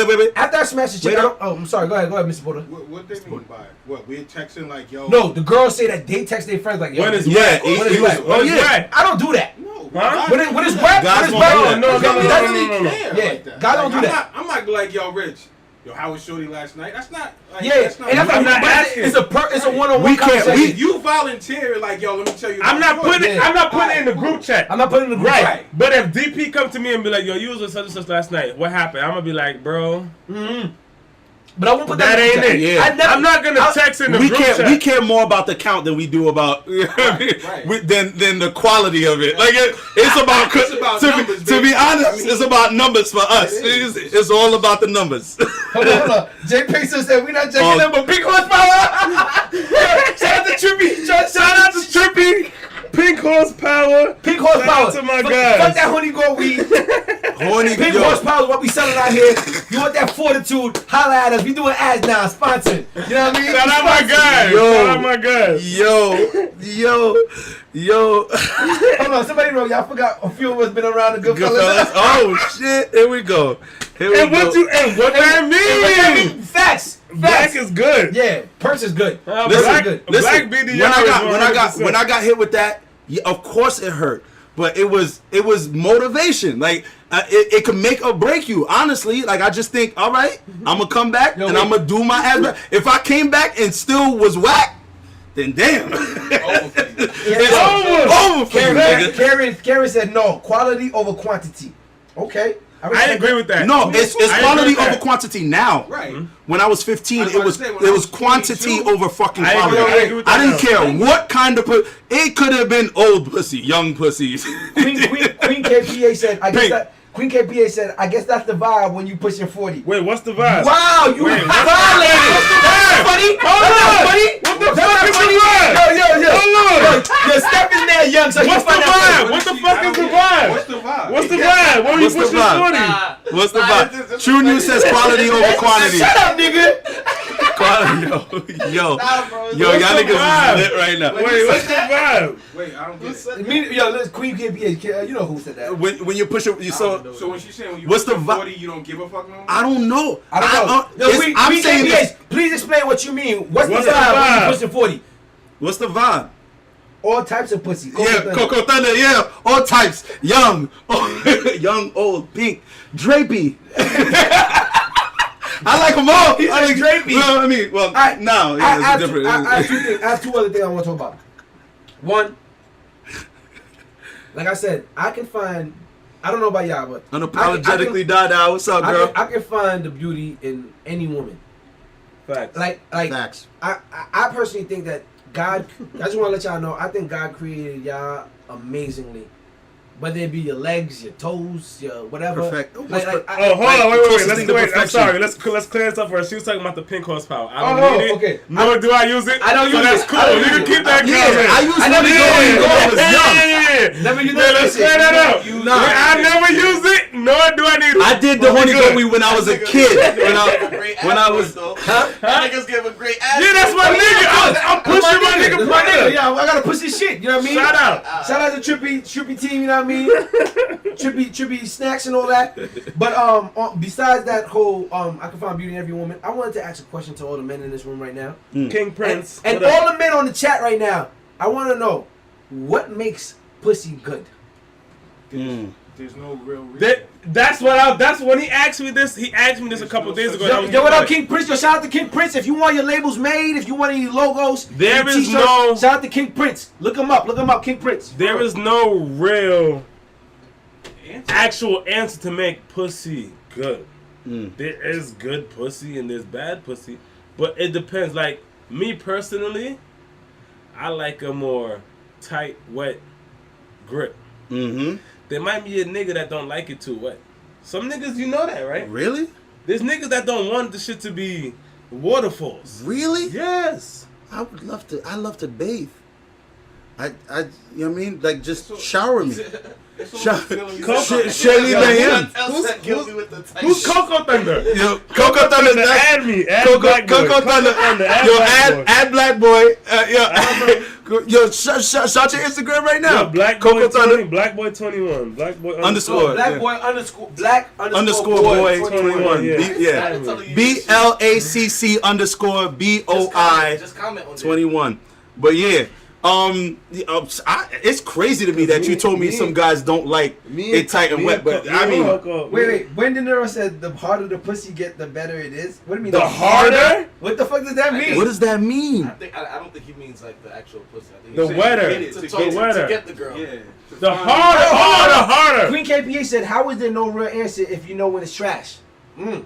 Wait. After I smash the chick, Wait I don't. Oh, I'm sorry. Go ahead, Mr. Porter. What they mean by it? What we're texting like yo? No, the girls say that they text their friends like, yo, When is Yeah, whack? he- When he is was- whack? oh, When is yeah. whack? I don't do that. No. Huh? When it's whack, Guys when it's won't whack, do that. No. Yeah, God don't do I'm that. I'm not like yo, Rich. Yo, how was Shorty last night? That's not. Like, Yeah, that's not. and that's I'm like, not asking. it's a one-on-one We can't- conversation. You volunteer like yo. Let me tell you. I'm not about putting. Yeah. I'm not putting it in the group chat. I'm not putting it in the group Right. chat. But if DP come to me and be like, yo, you was with such and such last night. What happened? I'm gonna be like, bro, But I won't put that that in the ain't group it. chat. Yeah. I never- I'm not gonna text in the We group care. chat. We care more about the count than we do about Right. than the quality of it. Like it's about. It's about to, numbers, to be baby. honest, it's about numbers for us. It's all about the numbers. Hold on. Jay Pacer said we not checking Oh. them, but big horsepower. Shout out to Trippy. Shout out to Trippy. Pink horsepower. Pink horsepower. Shout out to my Fuck guys. that honey gold weed. Horny, Pink yo. horsepower is what we selling out here. You want that fortitude? Holla at us. We doing ads now, sponsored. You know what I mean? Shout out my Sponsored. guys. Yo. Shout out my guys. Yo. Hold on, somebody wrote. Y'all forgot a few of us been around the Goodfellas. Goodfellas. Oh shit! Here we go. And what that mean? Facts. Black is good. Yeah, Perks is good. Listen, Perks black- is good. Black BDR when I got hit with that, yeah, of course it hurt, but it was motivation. Like it could make or break you. Honestly, like I just think, all right, I'm gonna come back and I'm gonna do my ass back. If I came back and still was whack, then damn, it's over for you, nigga. Karen said no. Quality over quantity. Okay. I agree with that. No, it's I agree quality with that. over quantity now. Right. When I was 15, I it was was about to say, when I was quantity 22, over fucking I quality. agree with that I didn't now. care what kind of pussy. It could have been old pussy, young pussies. Queen KPA said, I guess Pink. that. Queen KPA said, I guess that's the vibe when you pushing 40. Wait, what's the vibe? Wow, you Wait, violated. what's the That's vibe? funny. Hold That's on. not funny. What the That's fuck not is the funny. vibe? Yo. Hold on. Your step in there, young. So you What's the find that vibe? funny. What the fuck is the vibe? What's the vibe? What's the vibe? When you What's the pushing vibe? 40? What's the vibe? True News says quality over quantity. Shut up, nigga. Quality, yo, Nah, bro. y'all What's the niggas vibe? is lit right now. Wait, what's the vibe? Wait, I don't get it. Yo, listen, Queen KPA, you know who said that. When you push it, so So when she's saying when you What's push the the vi- 40, you don't give a fuck no more? I don't know. I don't know. Yo, it's- I'm Queen saying KPA, this. please explain what you mean. What's What's the the vibe when vibe? you pushing 40? What's the vibe? All types of pussy. Yeah, Coco Thunder, yeah, all types, young, young, old, pink, drapey. I like them all. He's I like like drapey. Well, I mean, well, now I it's different. have two other things I want to talk about. One, like I said, I can find. I don't know about y'all, but Unapologetically Dada. What's up, girl? I can find the beauty in any woman. Facts. Like Facts. I personally think that God. I just want to let y'all know. I think God created y'all amazingly. Whether it be your legs, your toes, your whatever. Perfect. Oh, hold on, wait. closest thing to I'm perfection. sorry. Let's clear this up first. She was talking about the pink horsepower. I don't Oh, need it. okay. Nor do I use it. I don't so use that's it. cool. I don't You use can it. keep that Yeah, comment. I used I to never be used going it. when I was young. Yeah. Never used Yeah, that let's shit. clear that up. Nah. I never used it, nor do I need it. I did the honey goat weed when I was a kid. When I great when I was, though. huh? That niggas give a great ass. Yeah, that's my nigga. I'm pushing my nigga. That's my nigga. Yeah, I gotta push this shit. You know what I mean? Shout out. Shout out to Trippy team. You know what I mean? Trippy snacks and all that. But besides that whole I can find beauty in every woman. I wanted to ask a question to all the men in this room right now. King Prince. And all the men on the chat right now. I want to know what makes pussy good. There's no real reason. That's when he asked me this. He asked me this a couple days ago. Yo, what up, King Prince? Yo, shout out to King Prince. If you want your labels made, if you want any logos, there any is no. shout out to King Prince. Look him up, King Prince. There is no real actual answer to make pussy good. There is good pussy and there's bad pussy, but it depends. Like me personally, I like a more tight, wet grip. Mm-hmm. There might be a nigga that don't like it too wet. Some niggas, you know that, right? Really? There's niggas that don't want the shit to be waterfalls. Really? Yes. I would love to. I love to bathe. You know what I mean? Like just shower me. Shelly Mayhem. Who's Coco Thunder? Yo, Coco Thunder. Add me. Add Coco Black Boy. Thunder. Yo, add Black Boy. Yo, shout your Instagram right now. Yo, Black Boy 20, Black Boy 21. Black Boy underscore. Black Boy Black underscore boy 21. Yeah. BLACC underscore BOI Just comment on 21. But yeah. It's crazy to me that you told me some guys don't like it tight and wet, but I mean, wait. When De Niro said the harder the pussy get, the better it is. What do you mean? The harder? What the fuck does that mean? what does that mean? I don't think he means like the actual pussy. I think The he's wetter. saying to get the girl. Yeah. The harder. Queen KPA said, "How is there no real answer if you know when it's trash?" No,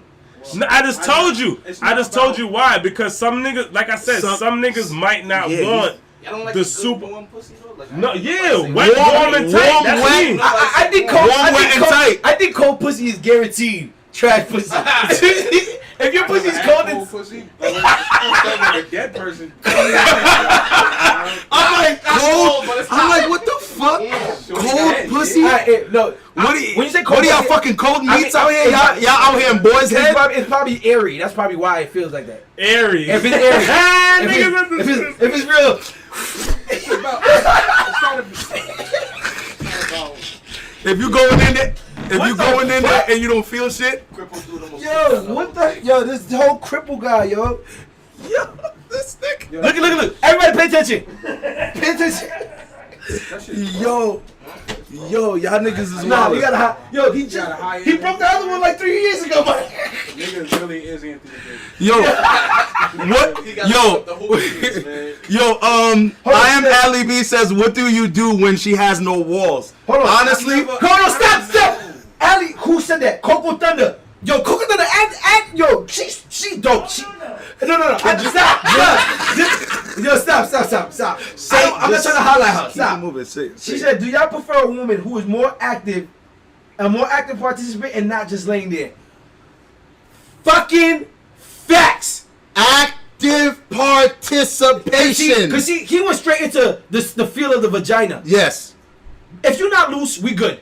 I just told you. I just told you why. Because some niggas, like I said, some niggas might not want. I don't like the good super warm pussy though. Like, no, yeah, warm, warm and tight. warm, That's wet. me. I think cold. Warm, wet, and tight. I think cold pussy is guaranteed trash pussy. If your pussy's cold, it's pussy. Like a dead person. I'm like cold. I'm like, what the fuck? Cold pussy? No. When you say cold, what are y'all fucking cold meats out here? Y'all out here in boys' head? It's probably airy. That's probably why it feels like that. Airy. If it's airy. if it's real. If you going in there, and you don't feel shit, Yo, this whole cripple guy, yo. this nigga. Look. Everybody pay attention. Pay attention. Yo, y'all niggas is Nah, wild. you gotta he broke the other one like 3 years ago, man. Nigga really is Anthony Davis. Yo, what? Yo, I am Ali B says, what do you do when she has no walls? Hold on. Honestly, Stop. Ali, who said that? Coco Thunder. Yo, Coco Thunder, yo, she's dope. No. Stop. I'm not trying to highlight her. Stop. She said, do y'all prefer a woman who is a more active participant and not just laying there? Fucking facts. Active participation. Because he went straight into the feel of the vagina. Yes. If you're not loose, we good.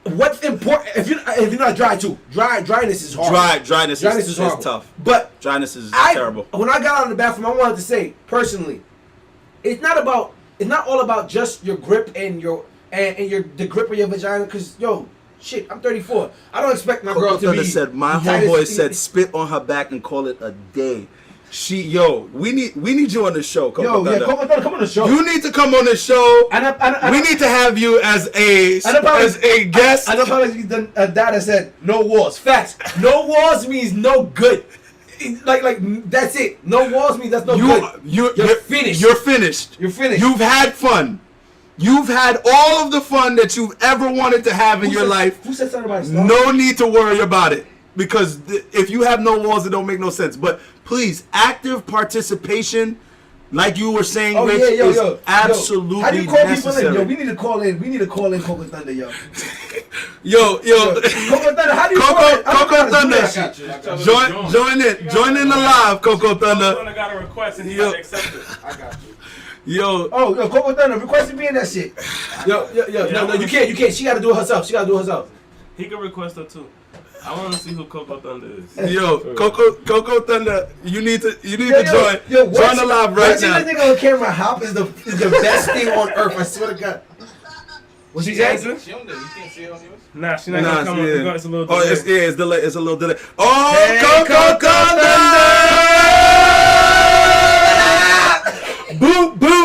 What's important? If you're not dry too, dryness is hard. Dryness is tough. But dryness is terrible. When I got out of the bathroom, I wanted to say personally, it's not all about just your grip and the grip of your vagina. Because shit, I'm 34. I don't expect my girl to be. Said my homeboy said spit on her back and call it a day. We need you on the show, Coco Thunder. Coco Thunder, come on the show. You need to come on the show. We need to have you as a guest. I know how the data said no walls. Facts. No walls means no good. Like that's it. No walls means that's no good. You're finished. You're finished. You're finished. You've had fun. You've had all of the fun that you've ever wanted to have in your life. Who said something about stuff? No need to worry about it. Because if you have no walls, it don't make no sense. But please, active participation, like you were saying, Rich, is absolutely how do you call necessary. people in? We need to call in. We need to call in Coco Thunder, yo. Yo. Coco Thunder, how do you call it? Coco Thunder, join in the live, Coco Thunder. Coco Thunder got a request and he got accepted. I got you. Yo, Coco Thunder, request to be in that shit. No, you can't. She got to do it herself. He can request her too. I want to see who Coco Thunder is. Yo, Coco Thunder, you need to join Yo, join the live right watching now. this nigga on camera hop is the best thing on earth. I swear to God. What she answer? She on there. You can't see it on yours. Nah, she's not gonna come up. It's a little Oh, delay. it's delay. It's a little delay. Oh, Hey, Coco Thunder! Boop boop.